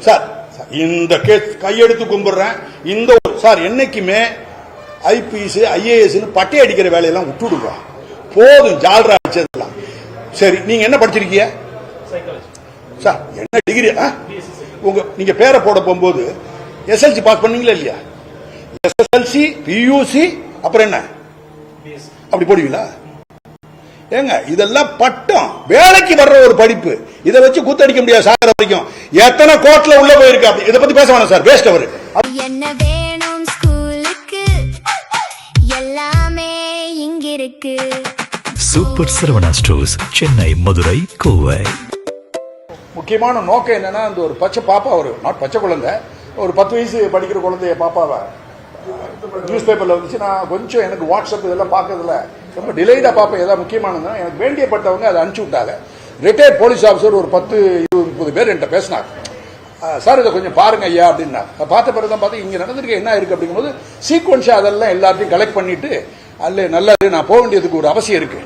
Sir இந்த case கையெடுத்து கும்பிடுறேன். இந்த சார் என்னைக்குமே ஐபிஎஸ் ஐஏஎஸ் பட்டை அடிக்கிற வேலையெல்லாம் விட்டுடுவா. போதும் ஜால்ரா அடிச்சதெல்லாம். சரி, நீங்க என்ன படிச்சிருக்கீங்க சார்? என்ன டிகிரி? நீங்க பேரை போட போகும்போது எஸ்எல்சி பாஸ் பண்ணீங்களா இல்லையா? எஸ்எஸ்எல்சி, பியூசி, அப்புறம் என்ன அப்படி போடுவீங்களா? ஏங்க இதெல்லாம் பட்டம், வேலைக்கு வர்ற ஒரு படிப்பு. இதை வச்சு கூத்தடிக்க முடியாது. சாகர வரைக்கும் எத்தனை கோட்ல உள்ள போயிருக்கு. அப்படி இதை பத்தி பேச வேணாம் சார், வேஸ்ட் அவரு. என்ன வேணும் ஸ்கூலுக்கு, எல்லாமே இங்க இருக்கு. Super Saravana stores, Chennai, Madurai, Kovai. முக்கியமான நோக்கம் என்னன்னா, அந்த ஒரு பச்சை பாப்பா, ஒரு நாட் பச்சை குழந்தை, ஒரு 10 வயசு படிக்கிற குழந்தைய பாப்பாவை நியூஸ் பேப்பர்ல வந்துச்சு. நான் கொஞ்சம் எனக்கு வாட்ஸ்அப் இதெல்லாம் பார்க்கறதுல ரொம்ப டிலேடா பார்ப்பேன். ஏதாவது முக்கியமானதுன்னா எனக்கு வேண்டியப்பட்டவங்க அதை அனுப்பிச்சு விட்டாங்க. ரிட்டையர்ட் போலீஸ் ஆஃபீஸர் ஒரு 10-20 பேர் என்கிட்ட பேசினார். சார் இதை கொஞ்சம் பாருங்க ஐயா அப்படின்னா. பார்த்த பிறகு தான் பார்த்து இங்க நடந்திருக்க என்ன இருக்கு அப்படிங்கும்போது சீக்வன்ஸா அதெல்லாம் எல்லாத்தையும் கலெக்ட் பண்ணிட்டு, அல்ல நல்லது நான் போக வேண்டியதுக்கு ஒரு அவசியம் இருக்கு.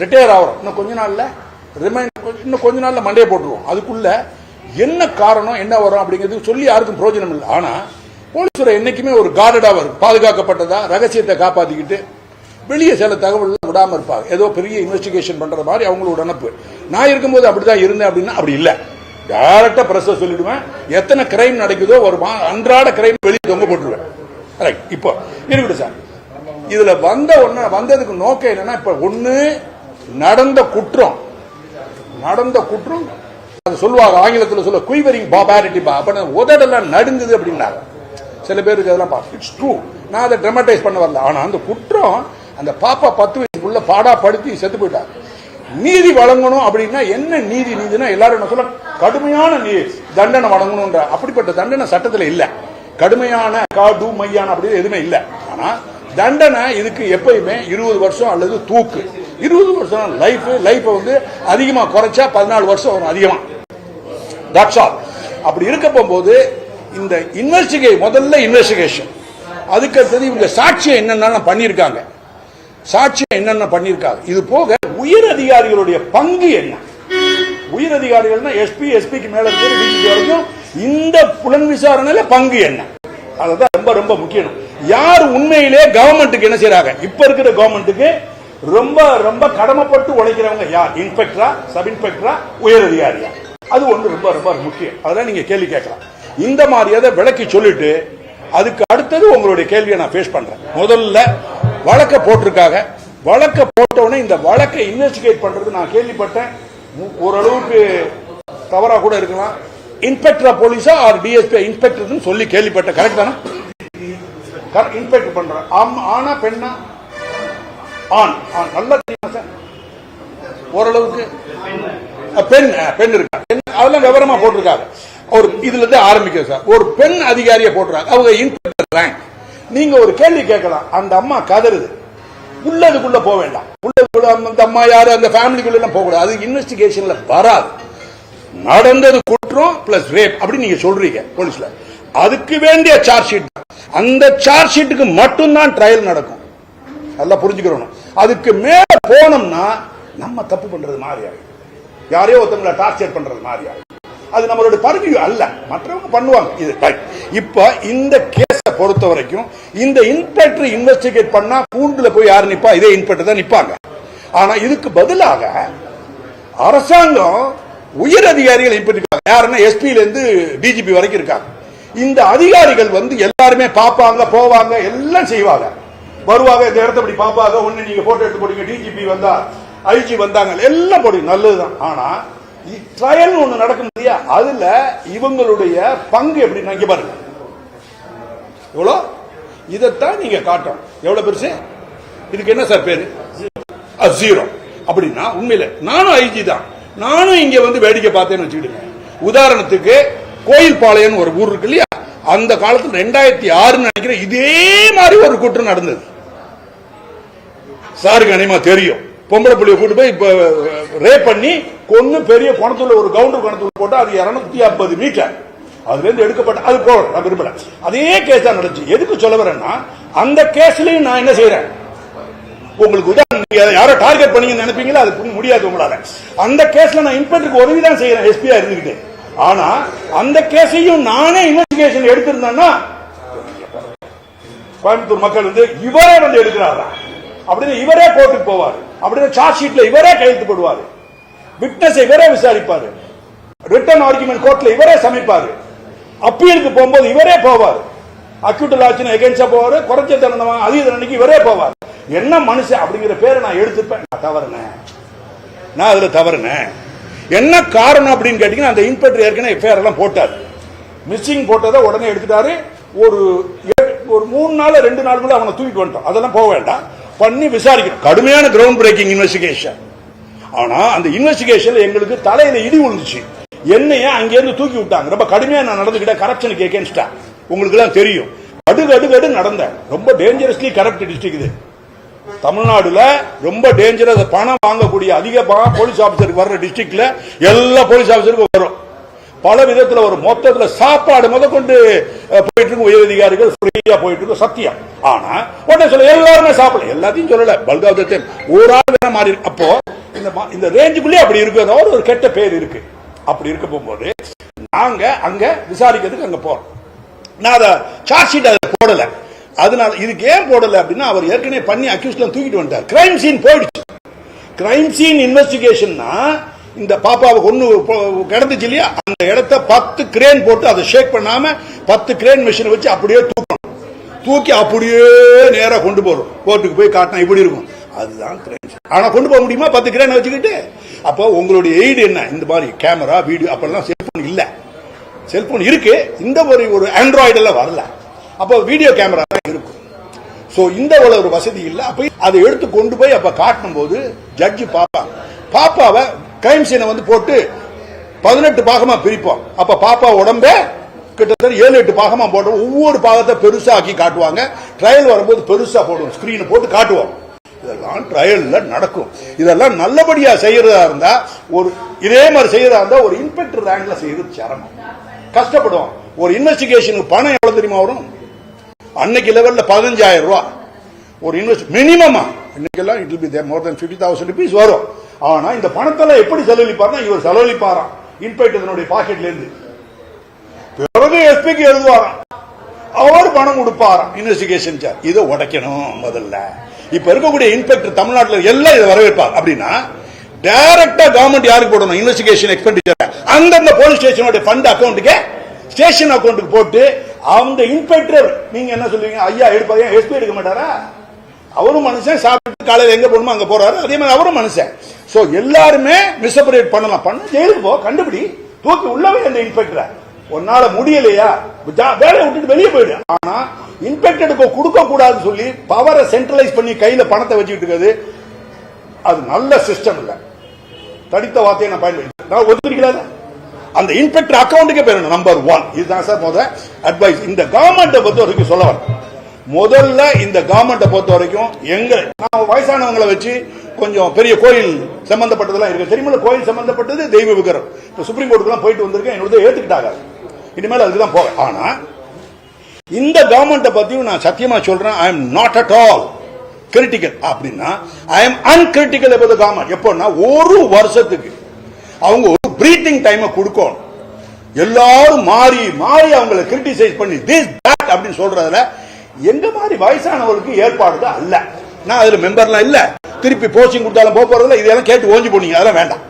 ரிட்டையர் ஆகிறோம் இன்னும் கொஞ்ச நாள்ல, இன்னும் கொஞ்ச நாள்ல மண்டையை போட்டுருவோம். அதுக்குள்ள என்ன காரணம் என்ன வரும் அப்படிங்கிறது சொல்லி யாருக்கும் பிரயோஜனம் இல்லை. ஆனா போலீஸ்துறை என்னைக்குமே ஒரு கார்டடா வரும், பாதுகாக்கப்பட்டதா, ரகசியத்தை காப்பாத்திக்கிட்டு வெளியே சில தகவல் விடாம இருப்பாங்க. ஏதோ பெரிய இன்வெஸ்டிகேஷன் பண்ற மாதிரி அவங்களோட நினைப்பு. நான் இருக்கும்போது அப்படிதான் இருந்தேன் அப்படின்னா அப்படி இல்லை. டைரக்டா பிரஸ் சொல்லிடுவேன். எத்தனை கிரைம் நடக்குதோ ஒரு அன்றாட கிரைம் வெளியே தொங்க போட்டுருவேன். இப்போ இருக்கட்டும் சார். இதுல வந்ததுக்கு நோக்கம் என்னன்னா, இப்ப ஒண்ணு நடந்த குற்றம் அது சொல்லுவாங்க ஆங்கிலத்தில் சொல்ல குய்வரிங் பாபாரிட்டி. உதடெல்லாம் நடுங்குது அப்படின்னாங்க சில பேருக்கு. அதெல்லாம் இட்ஸ் ட்ரூ. நான் அதை டிராமடைஸ் பண்ண வரல. ஆனா அந்த குற்றம், அந்த பாப்பா 10 வயசுக்குள்ள பாடா படுத்தி செத்து போயிட்டாங்க. நீதி வழங்கணும் அப்படின்னா என்ன நீதினா எல்லாரும் என்ன சொல்ல, கடுமையான தண்டனை வழங்கணும். அப்படிப்பட்ட தண்டனை சட்டத்தில் இல்ல. கடுமையான காடு மையான அப்படி எதுவுமே இல்ல. ஆனா தண்டனை இதுக்கு எப்பயுமே 20 வருஷம் அல்லது தூக்கு. 20 வருஷம் லைஃப் வந்து அதிகமா குறைச்சா 14 வருஷம் வரும் அதிகமா. அப்படி இருக்க போகும்போது இந்த முதல்ல இன்வெஸ்டிகேஷன், அதுக்கு அடுத்தது இவங்க சாட்சியம் என்னென்ன பண்ணியிருக்காங்க. இது போக உயர் அதிகாரிகளுடைய பங்கு என்ன? உயர் அதிகாரிகள்னா எஸ்பிக்கு மேல இருந்து டிஜிபி வரைக்கும் இந்த புலன் விசாரணையில பங்கு என்ன? அதுதான் ரொம்ப ரொம்ப முக்கியம். யார் உண்மையிலே கவர்மெண்ட்டுக்கு என்ன செய்யறாங்க? இப்ப இருக்கிற கவர்மெண்ட்டுக்கு ரொம்ப ரொம்ப கடமைப்பட்டு உழைக்கிறவங்க யார்? இன்ஸ்பெக்டரா, சப் இன்ஸ்பெக்டரா, உயர் அதிகாரியா? அது ஒன்று ரொம்ப ரொம்ப முக்கியம். அதெல்லாம் நீங்க கேள்வி கேட்கலாம். இந்த மாதிரியாத விளக்கி சொல்லிட்டு அதுக்கு அடுத்தது உங்களுடைய கேள்வியை நான் ஃபேஸ் பண்றேன். முதல்ல வழக்க போட்டிருக்காங்க. வழக்க போட்டவுடனே இந்த வழக்கை இன்வெஸ்டிகேட் பண்றது நான் கேள்விப்பட்டேன். ஓரளவுக்கு தவறா கூட இருக்கலாம். இன்ஸ்பெக்டர் போலீஸா ஆர் டிஎஸ்பி இன்ஸ்பெக்டர் சொல்லி கேள்விப்பட்ட. கரெக்ட் தானே? இன்ஸ்பெக்டர் பண்றேன். ஆனா பெண்ணா? ஆண். நல்லா தெரியுமா சார்? ஓரளவுக்கு பெண் இருக்கா? அதெல்லாம் விவரமா போட்டிருக்காங்க. ஒரு இதுல இருந்து ஆரம்பிக்க சார். ஒரு பெண் அதிகாரியை போட்டுறாங்க. அவங்க இன்ஸ்பெக்டர் ரேங்க். நீங்க ஒரு கேள்வி கேட்கலாம். அந்த அம்மா கதறுது, உள்ளதுக்குள்ள போக வேண்டாம். உள்ளதுக்குள்ள அந்த அம்மா யாரு, அந்த ஃபேமிலிக்குள்ள போக கூடாது. அது இன்வெஸ்டிகேஷன்ல வராது. நடந்தது குற்றம் பிளஸ் ரேப் அப்படி நீங்க சொல்றீங்க போலீஸ்ல. அதுக்கு வேண்டிய சார்ஜ் ஷீட், அந்த சார்ஜ் ஷீட்டுக்கு மட்டும்தான் ட்ரையல் நடக்கும். அதெல்லாம் புரிஞ்சுக்கிறோம். அதுக்கு மேல போனோம்னா நம்ம தப்பு பண்றது மாதிரி ஆகும். யாரையோ ஒருத்தவங்களை டார்ச்சர் பண்றது மாதிரி ஆகும். அது நம்மளோட பர்வியூ அல்ல, மற்றவங்க பண்ணுவாங்க. இது இப்ப இந்த கேஸ பொறுத்த வரைக்கும் இந்த இன்ஸ்பெக்டர் இன்வெஸ்டிகேட் பண்ணா கூண்டுல போய் யாரு நிப்பா? இதே இன்ஸ்பெக்டர் தான் நிப்பாங்க. ஆனா இதுக்கு பதிலாக அரசாங்கம் உயர் அதிகாரிகள் இருக்காங்க. யாருன்னா எஸ்பில இருந்து டிஜிபி வரைக்கும் இருக்காங்க. இந்த அதிகாரிகள் வந்து எல்லாருமே பாப்பாங்க, போவாங்க, எல்லாம் செய்வாங்க, வருவாங்க. இந்த இடத்த அப்படி பாப்பாங்க. ஒண்ணு நீங்க போட்டோ எடுத்து போடுங்க, டிஜிபி வந்தா, ஐஜி வந்தாங்க, எல்லாம் போடுங்க, நல்லதுதான். ஆனா ட்ரையல் ஒண்ணு நடக்கும் இல்லையா, அதுல இவங்களுடைய பங்கு எப்படி இங்க பாருங்க. எவ்வளோ? இதைத்தான் நீங்க காட்டணும். எவ்வளவு பெருசு? இதுக்கு என்ன சார் பேரு? ஜீரோ. அப்படின்னா உண்மையில நானும் ஐஜி தான். நானும் இங்க வந்து வேடிக்கை பார்த்தேன்னு வச்சுக்கிடுங்க. உதாரணத்துக்கு கோயில்பாளையம் ஒரு ஊர் இருக்கு இல்லையா, அந்த காலத்துல 2006 நினைக்கிறேன், இதே மாதிரி ஒரு குற்றம் நடந்தது. சாருக்கு அனைமா தெரியும். பொம்பளை புள்ளிய கூட்டு போய் ரேப் பண்ணி கொன்னு பெரிய குணத்துல ஒரு கவுண்டர் குணத்துல போட்டு அது 250 மீட்டர் அதுல இருந்து எடுக்கப்பட்ட. அது போறேன் விரும்பல. அதே கேஸ் தான் நடந்துச்சு. எதுக்கு சொல்ல வரேன்னா, அந்த கேஸ்லயும் நான் என்ன செய்யறேன், உங்களுக்கு உதாரணம் யாரோ டார்கெட் பண்ணீங்கன்னு நினைப்பீங்களா? அது முடியாது உங்களால. அந்த கேஸ்ல நான் இன்ஸ்பெக்டருக்கு உதவி தான் செய்யறேன், எஸ்பியா இருந்துகிட்டு. ஆனா அந்த கேஸையும் நானே இன்வெஸ்டிகேஷன் எடுத்திருந்தேன்னா கோயம்புத்தூர் மக்கள் வந்து இவரே வந்து எடுக்கிறாரா அப்படின்னு இவரே கோர்ட்டுக்கு போவார், அப்படின்னு சார்ஜ் ஷீட்ல இவரே கையெழுத்து போடுவார், விட்னஸ் இவரே விசாரிப்பாரு, ரிட்டன் ஆர்குமெண்ட் கோர்ட்ல இவரே சமைப்பாரு, அப்பீலுக்கு போகும்போது இவரே போவார், அக்யூட்டல் ஆச்சுன்னு எகென்ஸ்டா போவாரு, குறைச்ச தண்டனை அதிக தண்டனைக்கு இவரே போவார். என்ன மனுஷன் அப்படிங்கிற பேரை நான் எடுத்துப்பேன். நான் அதுல தவறுனேன். என்ன காரணம் அப்படின்னு கேட்டீங்கன்னா, அந்த இன்ஸ்பெக்டர் ஏற்கனவே எஃப்ஐஆர் எல்லாம் போட்டார், மிஸ்ஸிங் போட்டதை உடனே எடுத்துட்டாரு. ஒரு 3 நாள் 2 நாளுக்குள்ள அவனை தூக்கிட்டு வந்துட்டோம். அதெல்லாம் போக வேண்டாம், பண்ணி விசாரிக்கணும். கடுமையான கிரவுண்ட் பிரேக்கிங் இன்வெஸ்டிகேஷன். ஆனா அந்த இன்வெஸ்டிகேஷன்ல எங்களுக்கு தலையில இடி விழுந்துச்சு. என்னைய அங்கிருந்து தூக்கி விட்டாங்க. ரொம்ப கடுமையா நான் நடந்துக்கிட்ட கரப்ஷனுக்கு எகேன்ஸ்டா. உங்களுக்கு எல்லாம் தெரியும், அடுகடு நடந்த ரொம்ப டேஞ்சரஸ்லி கரப்ட் டிஸ்ட்ரிக்ட் இது. தமிழ்நாடுல ரொம்ப டேஞ்சரஸ், பணம் வாங்கக்கூடிய அதிக போலீஸ் ஆபீசருக்கு வர்ற டிஸ்ட்ரிக்ட்ல எல்லா போலீஸ் ஆபீசருக்கும் வரும். பல விதத்துல ஒரு மொத்தத்துல சாப்பாடு முதற்கொண்டு போயிட்டு இருக்கும். உயர் அதிகாரிகள் ஃப்ரீயா போயிட்டு இருக்கும், சத்தியம். ஆனா உடனே சொல்ல எல்லாருமே சாப்பிடல, எல்லாத்தையும் சொல்லல, பல்காவதத்தை ஒரு ஆள் வேணா மாறி. அப்போ இந்த ரேஞ்சுக்குள்ளே அப்படி இருக்கு, ஒரு கெட்ட பேர் இருக்கு. அப்படி இருக்க போகும்போது நாங்க அங்க விசாரிக்கிறதுக்கு அங்க போறோம். நான் அதை சார்ஜ் ஷீட் அதை போடல. அதனால இதுக்கு ஏன் போடல அப்படின்னா, அவர் ஏற்கனவே பண்ணி அக்யூஸ்ட்ல தூக்கிட்டு வந்துட்டார். கிரைம் சீன் போயிடுச்சு. கிரைம் சீன் இன்வெஸ்டிகேஷன்னா இந்த பாப்பாவுக்கு ஒண்ணு கிடந்துச்சு இல்லையா, அந்த இடத்த 10 கிரேன் போட்டு அதை ஷேக் பண்ணாம 10 கிரேன் மிஷினை வச்சு அப்படியே தூக்கணும். தூக்கி அப்படியே நேரா கொண்டு போறோம். கோர்ட்டுக்கு போய் காட்டினா இப்படி இருக்கும். அதுதான் கிரைம். ஆனா கொண்டு போக முடியுமா 10 கிரேன் வச்சுக்கிட்டு? அப்போ உங்களுடைய எய்டு என்ன? இந்த மாதிரி கேமரா, வீடியோ, அப்பெல்லாம் செல்போன் இல்ல. செல்போன் இருக்கு, இந்த ஒரு ஆண்ட்ராய்டு எல்லாம் வரல. அப்போ வீடியோ கேமரா தான் இருக்கும். சோ இந்த ஒரு வசதி இல்ல. அப்ப அதை எடுத்து கொண்டு போய் அப்ப காட்டும் போது ஜட்ஜி பாப்பாவை கிரைம் சீனை வந்து போட்டு 18 பாகமா பிரிப்போம். அப்ப பாப்பா உடம்ப கிட்டத்தட்ட 7-8 பாகமா போடுவோம். ஒவ்வொரு பாகத்தை பெருசா ஆக்கி காட்டுவாங்க. ட்ரையல் வரும்போது பெருசா போடுவோம், ஸ்கிரீன் போட்டு காட்டுவோம். இதெல்லாம் ட்ரையல்ல நடக்கும். இதெல்லாம் நல்லபடியா செய்யறதா இருந்தா, ஒரு இதே மாதிரி செய்யறதா இருந்தா ஒரு இன்ஸ்பெக்டர் ரேங்க்ல செய்யறது சிரமம், கஷ்டப்படுவோம். ஒரு இன்வெஸ்டிகேஷனுக்கு பணம் எவ்வளவு தெரியுமா வரும்? அன்னைக்கு லெவல்ல 15,000 ரூபாய் ஒரு இன்வெஸ்ட் மினிமமா. இன்னைக்கெல்லாம் it will be there more than 50,000 rupees வரும். ஆனா இந்த பணத்தெல்லாம் எப்படி செலவழிப்பார்னா, இவர் செலவழிப்பாராம் இன்ஸ்பெக்டர் பாக்கெட்ல இருந்து. பிறகு எஸ்பிக்கு எழுதுவாராம், அவர் பணம் கொடுப்பாராம் இன்வெஸ்டிகேஷன் சார்ஜ். இதை உடைக்கணும் முதல்ல. இப்ப இருக்கக்கூடிய இன்ஸ்பெக்டர் தமிழ்நாட்டில் எல்லாம் இதை வரவேற்பார். அப்படின்னா டைரக்டா கவர்மெண்ட் யாருக்கு போடணும்? இன்வெஸ்டிகேஷன் எக்ஸ்பெண்டிச்சர் அந்தந்த போலீஸ் ஸ்டேஷனோட ஃபண்ட் அக்கௌண்ட்டுக்கு, ஸ்டேஷன் அக்கௌண்ட்டுக்கு போட்டு அந்த இன்ஸ்பெக்டர் நீங்க என்ன சொல்லுவீங்க? ஐயா எடுப்பாங்க, எஸ்பி எடுக்க மாட்டாரா? அவரும் மனுஷன், சாப்பிட்டு காலையில் எங்க போகணுமோ அங்க போறாரு. அதே மாதிரி அவரும் மனுஷன். சோ எல்லாருமே மிஸ்அப்ரேட் பண்ணலாம். பண்ண ஜெயிலுக்கு போ, கண்டுபிடி, தூக்கி உள்ளவே அந்த இன்ஸ்பெக்டரை. உன்னால முடியலையா வேலையை விட்டுட்டு வெளியே போயிடு. ஆனா இன்ஸ்பெக்டருக்கு கொடுக்க கூடாதுன்னு சொல்லி பவரை சென்ட்ரலைஸ் பண்ணி கையில பணத்தை வச்சுக்கிட்டு இருக்கிறது, அது நல்ல சிஸ்டம் இல்ல. தடித்த வார்த்தையை நான் பயன்படுத்தி நான் ஒத்துக்கிறேன். அந்த இன்ஸ்பெக்டர் அக்கௌண்ட்டுக்கே போயிடணும். நம்பர் 1 இதுதான் சார் முதல் அட்வைஸ். இந்த கவர்மெண்ட்டை பொறுத்த வரைக்கும் சொல்ல வரேன். முதல்ல இந்த கவர்மெண்ட்டை பொறுத்த வரைக்கும் நான் வயசானவங்களை வச்சு கொஞ்சம் பெரிய கோயில் சம்பந்தப்பட்டதெல்லாம் இருக்கு. தெரியுமா? கோயில் சம்பந்தப்பட்டது தெய்வ விக்கிரம். இப்ப சுப்ரீம் கோர்ட்டுக்கு போயிட்டு வந்திருக்கேன், என்னோட ஏத்துக்கிட்டாங்க. இனிமேல் அதுக்கு தான் போவேன். ஆனா இந்த கவர்மெண்ட்டை பத்தியும் நான் சத்தியமா சொல்றேன், I am not at all critical. அப்படின்னா I am uncritical about the government. எப்போன்னா ஒரு வருஷத்துக்கு அவங்க ஒரு பிரீத்திங் டைம் கொடுக்கணும். எல்லாரும் மாறி மாறி அவங்களை கிரிட்டிசைஸ் பண்ணி திஸ் தட் அப்படின்னு சொல்றதுல எங்க மாதிரி வயசானவர்களுக்கு ஏற்பாடு அல்ல. நான் அதுல மெம்பர்லாம் இல்ல. திருப்பி போஸ்டிங் கொடுத்தாலும் போறதுல இதெல்லாம் கேட்டு ஓஞ்சி போனீங்க, அதெல்லாம் வேண்டாம்.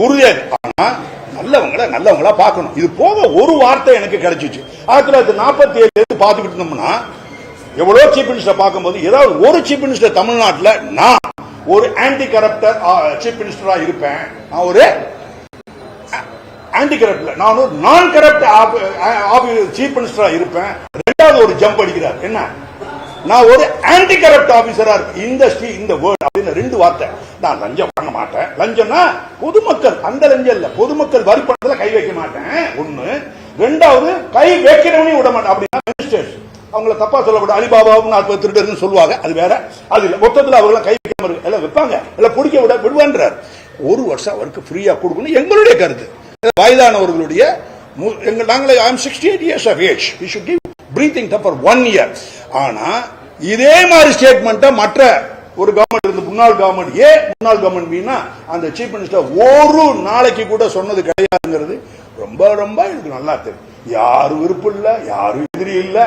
உறுதியாக ஆனா நல்லவங்களா பார்க்கணும். இது போக ஒரு வார்த்தை எனக்கு கிடைச்சிச்சு. 1947 பார்த்துக்கிட்டு இருந்தோம்னா எவ்வளவு சீஃப் மினிஸ்டர் பார்க்கும்போது ஏதாவது ஒரு சீஃப் மினிஸ்டர் தமிழ்நாட்டில் நான் ஒரு ஆன்டி கரப்டர் சீஃப் மினிஸ்டரா இருப்பேன், நான் ஒரு ஆன்டி கரப்டர், நான் ஒரு நான் கரப்ட் சீஃப் மினிஸ்டரா இருப்பேன். ரெண்டாவது ஒரு ஜம்ப் அடிக்கிறார், என்ன நான் ஒரு ஆன்டி கரப்ட் ஆபீசரா இருப்பேன். இந்த வேர்ட் அப்படின்னு 2 வார்த்தை. நான் லஞ்சம் பண்ண மாட்டேன். லஞ்சம்னா பொதுமக்கள், அந்த லஞ்சம் இல்ல, பொதுமக்கள் வரி பணத்துல கை வைக்க மாட்டேன் ஒண்ணு. ரெண்டாவது கை வைக்கிறவனையும் விட மாட்டேன். அப்படின்னா மினிஸ்டர்ஸ் அவங்கள தப்பா சொல்லக்கூடாது. அலிபாபாவும் 40 திருடர்னு சொல்லுவாங்க, அது வேற. அது இல்ல, மொத்தத்தில் அவர்கள் கை வைக்காம எல்லாம் வைப்பாங்க, எல்லாம் பிடிக்க விடுவான்றார். 1 வருஷம் அவருக்கு ஃப்ரீயா கொடுக்கணும் எங்களுடைய கருத்து. வயதானவர்களுடைய நாங்களே 68 years of age, we should give breathing time for 1 year. ஆனா இதே மாதிரி ஸ்டேட்மெண்ட் மற்ற ஒரு கவர்மெண்ட் இருந்து முன்னாள் கவர்மெண்ட் ஏ முன்னாள் கவர்மெண்ட் பின்னா அந்த சீஃப் மினிஸ்டர் ஒரு நாளைக்கு கூட சொன்னது கிடையாதுங்கிறது ரொம்ப ரொம்ப எனக்கு நல்லா தெரியும். யாரும் விருப்பம் இல்ல, யாரும் எதிரி இல்ல,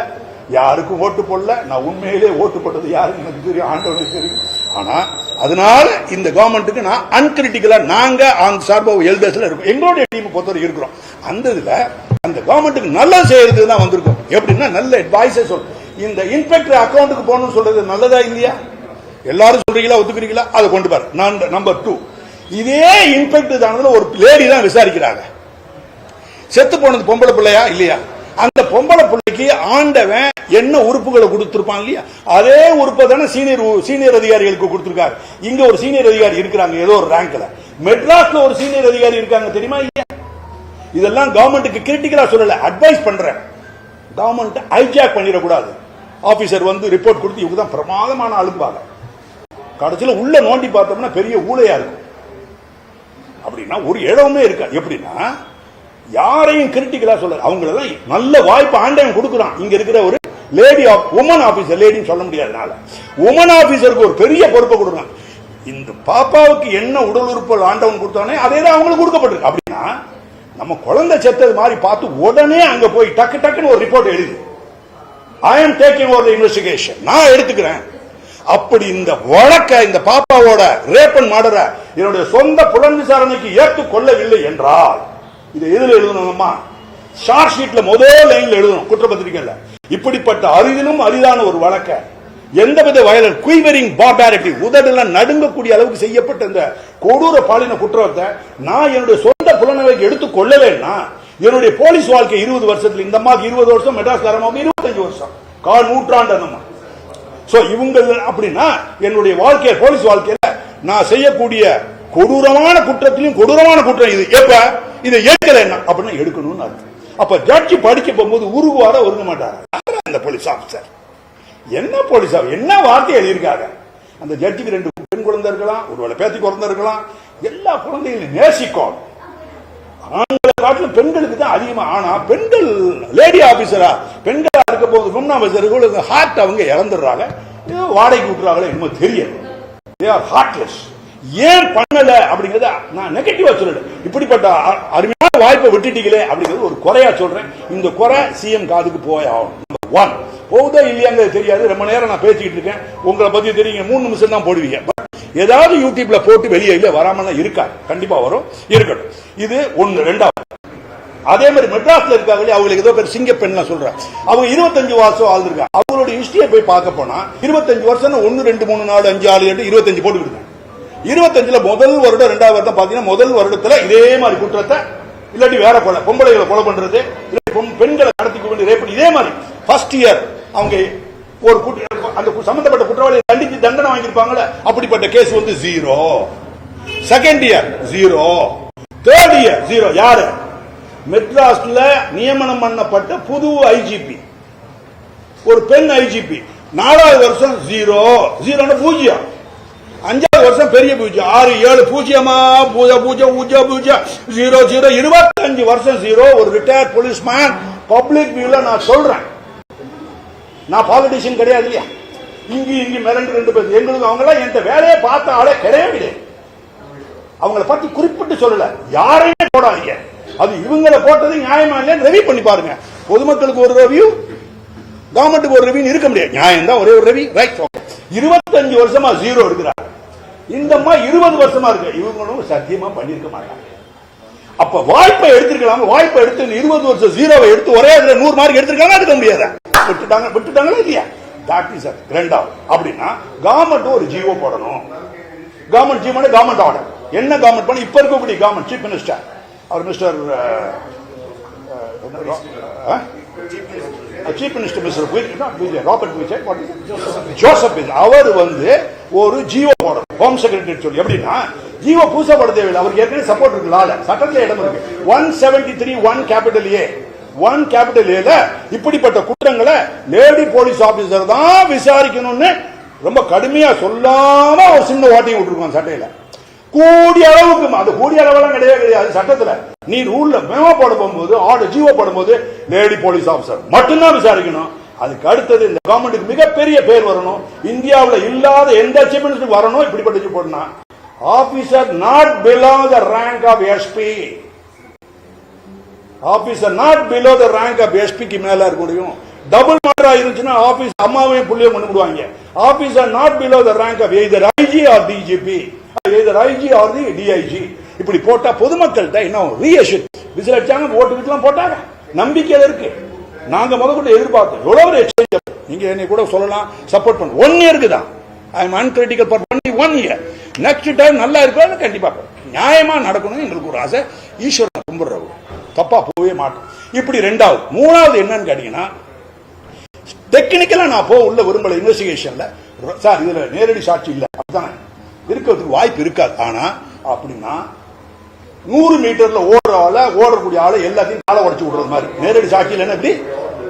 யாருக்கும் ஓட்டு போடல. நான் உண்மையிலே ஓட்டு போட்டது யாருக்கு எனக்கு தெரியும், ஆண்டவனுக்கு தெரியும். ஆனா அதனால இந்த கவர்மெண்ட்டுக்கு நான் அன்கிரிட்டிக்கலா நாங்க அந்த சார்பாக எல்டர்ஸ்ல இருக்கோம், எங்களுடைய டீம் பொறுத்தவரை இருக்கிறோம். அந்த இதுல அந்த கவர்மெண்ட்டுக்கு நல்லது செய்யறதுக்கு தான் வந்திருக்கோம். எப்படின்னா நல்ல அட்வைஸே சொல்றோம். இந்த இன்ஸ்பெக்டர் அக்கௌண்ட்டுக்கு போகணும்னு சொல்றது நல்லதா இல்லையா? எல்லாரும் சொல்றீங்களா, ஒத்துக்கிறீங்களா? அதை கொண்டு பாரு. நம்பர் 2, இதே இன்ஸ்பெக்டர் தானதுல ஒரு லேடி தான் விசாரிக்கிறாங்க. செத்து போனது பொம்பளை பிள்ளையா இல்லையா? அந்த பொம்பளை பிள்ளைக்கு ஆண்டவன் என்ன உறுப்புகளை கொடுத்திருப்பான் இல்லையா, அதே உறுப்பை தானே சீனியர் அதிகாரிகளுக்கு கொடுத்திருக்காரு. இங்க ஒரு சீனியர் அதிகாரி இருக்கிறாங்க ஏதோ ஒரு ரேங்க்ல, மெட்ராஸ்ல ஒரு சீனியர் அதிகாரி இருக்காங்க தெரியுமா இல்லையா? இதெல்லாம் கவர்மெண்ட்டுக்கு கிரிட்டிக்கலா சொல்லல, அட்வைஸ் பண்றேன். கவர்மெண்ட் ஹைஜாக் பண்ணிடக்கூடாது. ஆபீசர் வந்து ரிப்போர்ட் கொடுத்து இவங்க தான் பிரமாதமான அலும்பாங்க, கடைசியில் உள்ள நோண்டி பார்த்தோம்னா பெரிய ஊழையா இருக்கும். அப்படின்னா ஒரு இடமே இருக்காது. எப்படின்னா யாரையும் கிரிட்டிக்கலா சொல்ல, அவங்களெல்லாம் நல்ல வாய்ப்பு ஆண்டவன் கொடுக்குறான். இங்க இருக்கிற ஒரு லேடி உமன் ஆபீசர், லேடின்னு சொல்ல முடியாதனால உமன் ஆபீசருக்கு ஒரு பெரிய பொறுப்பை கொடுக்குறான். இந்த பாப்பாவுக்கு என்ன உடல் உறுப்பு ஆண்டவன் கொடுத்தானே அதே தான் அவங்களுக்கு கொடுக்கப்பட்டிருக்கு. அப்படின்னா நம்ம குழந்தை செத்தது மாதிரி பார்த்து உடனே அங்க போய் டக்கு டக்குன்னு ஒரு ரிப்போர்ட் எழுது, I am taking over the investigation, நான் எடுத்துக்கிறேன். அப்படி இந்த வழக்க, இந்த பாப்பாவோட ரேப் அண்ட் மர்டரை என்னுடைய சொந்த புலன் விசாரணைக்கு ஏற்றுக்கொள்ளவில்லை என்றால் இதை எதில் எழுதணுமா? ஷார்ட் ஷீட்ல முதல் லைன்ல எழுதணும் குற்றப்பத்திரிகையில. இப்படிப்பட்ட அரிதிலும் அரிதான ஒரு வழக்க எந்தவித வயலன்ஸ், குய்வரிங் பார்பாரிட்டி, உதடெல்லாம் நடுங்கக்கூடிய அளவுக்கு செய்யப்பட்ட இந்த கொடூர பாலின குற்றத்தை நான் என்னுடைய சொந்த புலனவைக்கு எடுத்துக் கொள்ளலைன்னா என்னுடைய போலீஸ் வாழ்க்கை 20 வருஷத்துல, இந்த அம்மாக்கு 20 வருஷம், மெட்ராஸ் அம்மாவுக்கு 25 வருஷம், கால் நூற்றாண்டு அம்மா. சோ இவங்க அப்படின்னா என்னுடைய வாழ்க்கைய, போலீஸ் வாழ்க்கையில நான் செய்யக்கூடிய கொடூரமான குற்றத்திலும் கொடூரமான குற்றம் இது. எப்ப இதை ஏற்கல என்ன அப்படின்னா எடுக்கணும்னு அர்த்தம். அப்ப ஜட்ஜி படிக்க போகும்போது உருகுவார ஒருங்க மாட்டாங்க. அந்த போலீஸ் ஆபீசர் என்ன போலீஸ் என்ன வார்த்தை எழுதியிருக்காங்க. அந்த ஜட்ஜிக்கு 2 பெண் குழந்தை இருக்கலாம், ஒருவேளை பேத்தி குழந்தை இருக்கலாம். எல்லா குழந்தைகளையும் நேசிக்கும். ஆண்களை காட்டிலும் பெண்களுக்கு தான் அதிகமா. ஆனா பெண்கள் லேடி ஆபீசரா, பெண்களா இருக்க போது விமன் ஆபீசருக்கு ஹார்ட் அவங்க இறந்துடுறாங்க, வாடகைக்கு விட்டுறாங்களே என்னமோ தெரியும். They are heartless. ஏன் பண்ணல அப்படிங்கறத நான் நெகட்டிவா சொல்லல, இப்படிப்பட்ட அருமையான வாய்ப்பை விட்டுட்டீங்களே அப்படிங்கிறது ஒரு குறையா சொல்றேன். இந்த குறை சிஎம் காதுக்கு போய் ஆகும். நம்பர் 1 போகுதா இல்லையாங்கிறது தெரியாது. ரொம்ப நேரம் நான் பேசிக்கிட்டு இருக்கேன், உங்களை பத்தி தெரியுங்க, 3 நிமிஷம் தான் போடுவீங்க. ஏதாவது யூடியூப்ல போட்டு வெளியே இல்ல வராம இருக்காது, கண்டிப்பா வரும், இருக்கட்டும். இது 1. 2வது அதே மாதிரி மெட்ராஸ்ல இருக்காங்களே, அவங்களுக்கு ஏதோ பேர் சிங்கப்பெண் சொல்றாங்க, அவங்க 25 வருஷம் ஆள்ருக்காங்க. அவங்களோட ஹிஸ்டரியை போய் பார்க்க போனா 25 வருஷம் 1 2 3 4 5 6 7 25 போட்டுக்கிட்டு 25ல முதல் வருடம் 2வது வருடம் பாத்தீங்கன்னா முதல் வருடத்துல இதே மாதிரி குற்றத்தை, இல்லாட்டி வேற கொலை, பொம்பளைகளை கொலை பண்றது, பெண்களை கடத்தி கொண்டு ரேப், இதே மாதிரி ஃபர்ஸ்ட் இயர் அவங்க ஒரு அந்த சம்பந்தப்பட்ட குற்றவாளியை தண்டிச்சு தண்டனை வாங்கியிருப்பாங்களே, அப்படிப்பட்ட கேஸ் வந்து 0. Second year 0, third year 0. யாரு? மெட்ராஸ்ல நியமனம் பண்ணப்பட்ட புது ஐஜிபி, ஒரு பெண் ஐஜிபி. 4வது வருஷம் 0, 0 5வது வருஷம் பெரிய பூஜ்யம், 6 7 பூஜ்யமா, பூஜ்யம் 0 0 25 வருஷம் 0. ஒரு ரிட்டையர்ட் போலீஸ்மேன் பப்ளிக் வியூல நான் சொல்றேன், நான் பாலிட்டிஷியன் கிடையாது இல்லையா, இங்க மிரண்டு 2 பேர் எங்களுக்கு அவங்க எல்லாம் எந்த வேலையை பார்த்த ஆளே கிடையாது. அவங்கள பத்தி குறிப்பிட்டு சொல்லல, யாரையுமே போடாதீங்க. அது இவங்களை போட்டது நியாயமா இல்லையா ரெவியூ பண்ணி பாருங்க. பொதுமக்களுக்கு ஒரு ரெவியூ, கவர்மெண்ட்டுக்கு ஒரு ரெவியூ இருக்க முடியாது. நியாயம் தான், ஒரே ஒரு ரெவியூ, ரைட். 25 வருஷமா 0 இருக்கிறாங்க. இந்த அம்மா 20 வருஷமா இருக்கு. இவங்களும் சத்தியமா பண்ணிருக்க மாட்டாங்க. அப்ப வாய்ப்பை எடுத்திருக்கலாம். வாய்ப்பை எடுத்து 20 வருஷம் 0 எடுத்து ஒரே 100 மார்க் எடுத்திருக்காங்க, எடுக்க முடியாது. விட்டுட்டாங்களா இல்லையா? தட் இஸ் 2வது. அப்படின்னா கவர்மெண்ட் ஒரு ஜிஓ போடணும். Government GO, government order. என்ன கவர்மெண்ட் பண்ண இப்ப இருக்கக்கூடிய கவர்மெண்ட் சீஃப் மினிஸ்டர் அவர் Mister chief minister Robert Joseph, அவர் வந்து ஒரு ஜிஓ போடணும், ஹோம் செக்ரட்டரி சொல்லி. எப்படின்னா ஜிஓ பூசப்பட தேவையில்லை, அவருக்கு ஏற்கனவே சப்போர்ட் இருக்கு, சட்டத்தில் இடம் இருக்கு. 173(1) கேபிட்டல் ஏ, 1 கேபிட்டல் ஏல இப்படிப்பட்ட குற்றங்களை லேடி போலீஸ் ஆபீசர் தான் விசாரிக்கணும்னு ரொம்ப கடுமையா சொல்லாம ஒரு சின்ன வாட்டிங் விட்டுருக்கோம் சட்டையில. கூடிய அளவுக்கு, அது கூடிய அளவெல்லாம் கிடையாது சட்டத்துல. நீ ரூல்ல மெமோ போட போகும்போது, ஆர்டர் ஜிஓ போடும்போது லேடி போலீஸ் ஆபீசர் மட்டும்தான் விசாரிக்கணும். அதுக்கு அடுத்தது இந்த கவர்மெண்ட்டுக்கு மிகப்பெரிய பேர் வரணும், இந்தியாவில் இல்லாத எந்த அச்சீவ்மெண்ட்ஸ் வரணும். இப்படிப்பட்ட போடனா officer not below the rank of SP, officer not below the rank of எஸ்பிக்கு மேல இருக்க முடியும். டபுள் மர்டரா இருந்துச்சுன்னா ஆபீஸ் அம்மாவையும் புள்ளையும் கொண்டு விடுவாங்க. Officer not below the rank of either IG or DGP, either IG or the DIG. இப்படி போட்டா பொதுமக்கள்கிட்ட இன்னும் ரீஅஷூர் விசில் அடிச்சாங்க, ஓட்டுக்கிட்டுலாம் போட்டாங்க, நம்பிக்கை இருக்கு. நாங்க முதல்ல எதிர்பார்த்தோம் எவ்வளவு ஒரு எக்ஸ்சேஞ்ச். நீங்க என்னை கூட சொல்லலாம் சப்போர்ட் பண்ண 1 இயருக்கு தான். I am uncritical for only 1 year. Next time நல்லா இருக்கும், கண்டிப்பா நியாயமா நடக்கணும் எங்களுக்கு ஒரு ஆசை. ஈஸ்வரன் கும்பிடுறவர் தப்பா போவே மாட்டோம். இப்படி ரெண்டாவது. மூணாவது என்னன்னு கேட்டீங்கன்னா, டெக்னிக்கலா நான் உள்ள விரும்பல இன்வெஸ்டிகேஷன்ல. சார் இதுல நேரடி சாட்சி இல்ல, அப்படித்தானே இருக்கிறதுக்கு வாய்ப்பு இருக்காது. ஆனா அப்படின்னா 100 மீட்டர்ல ஓடக்கூடிய ஆளை எல்லாத்தையும் காலை உடைச்சு விடுறது மாதிரி நேரடி சாட்சி இல்லைன்னா எப்படி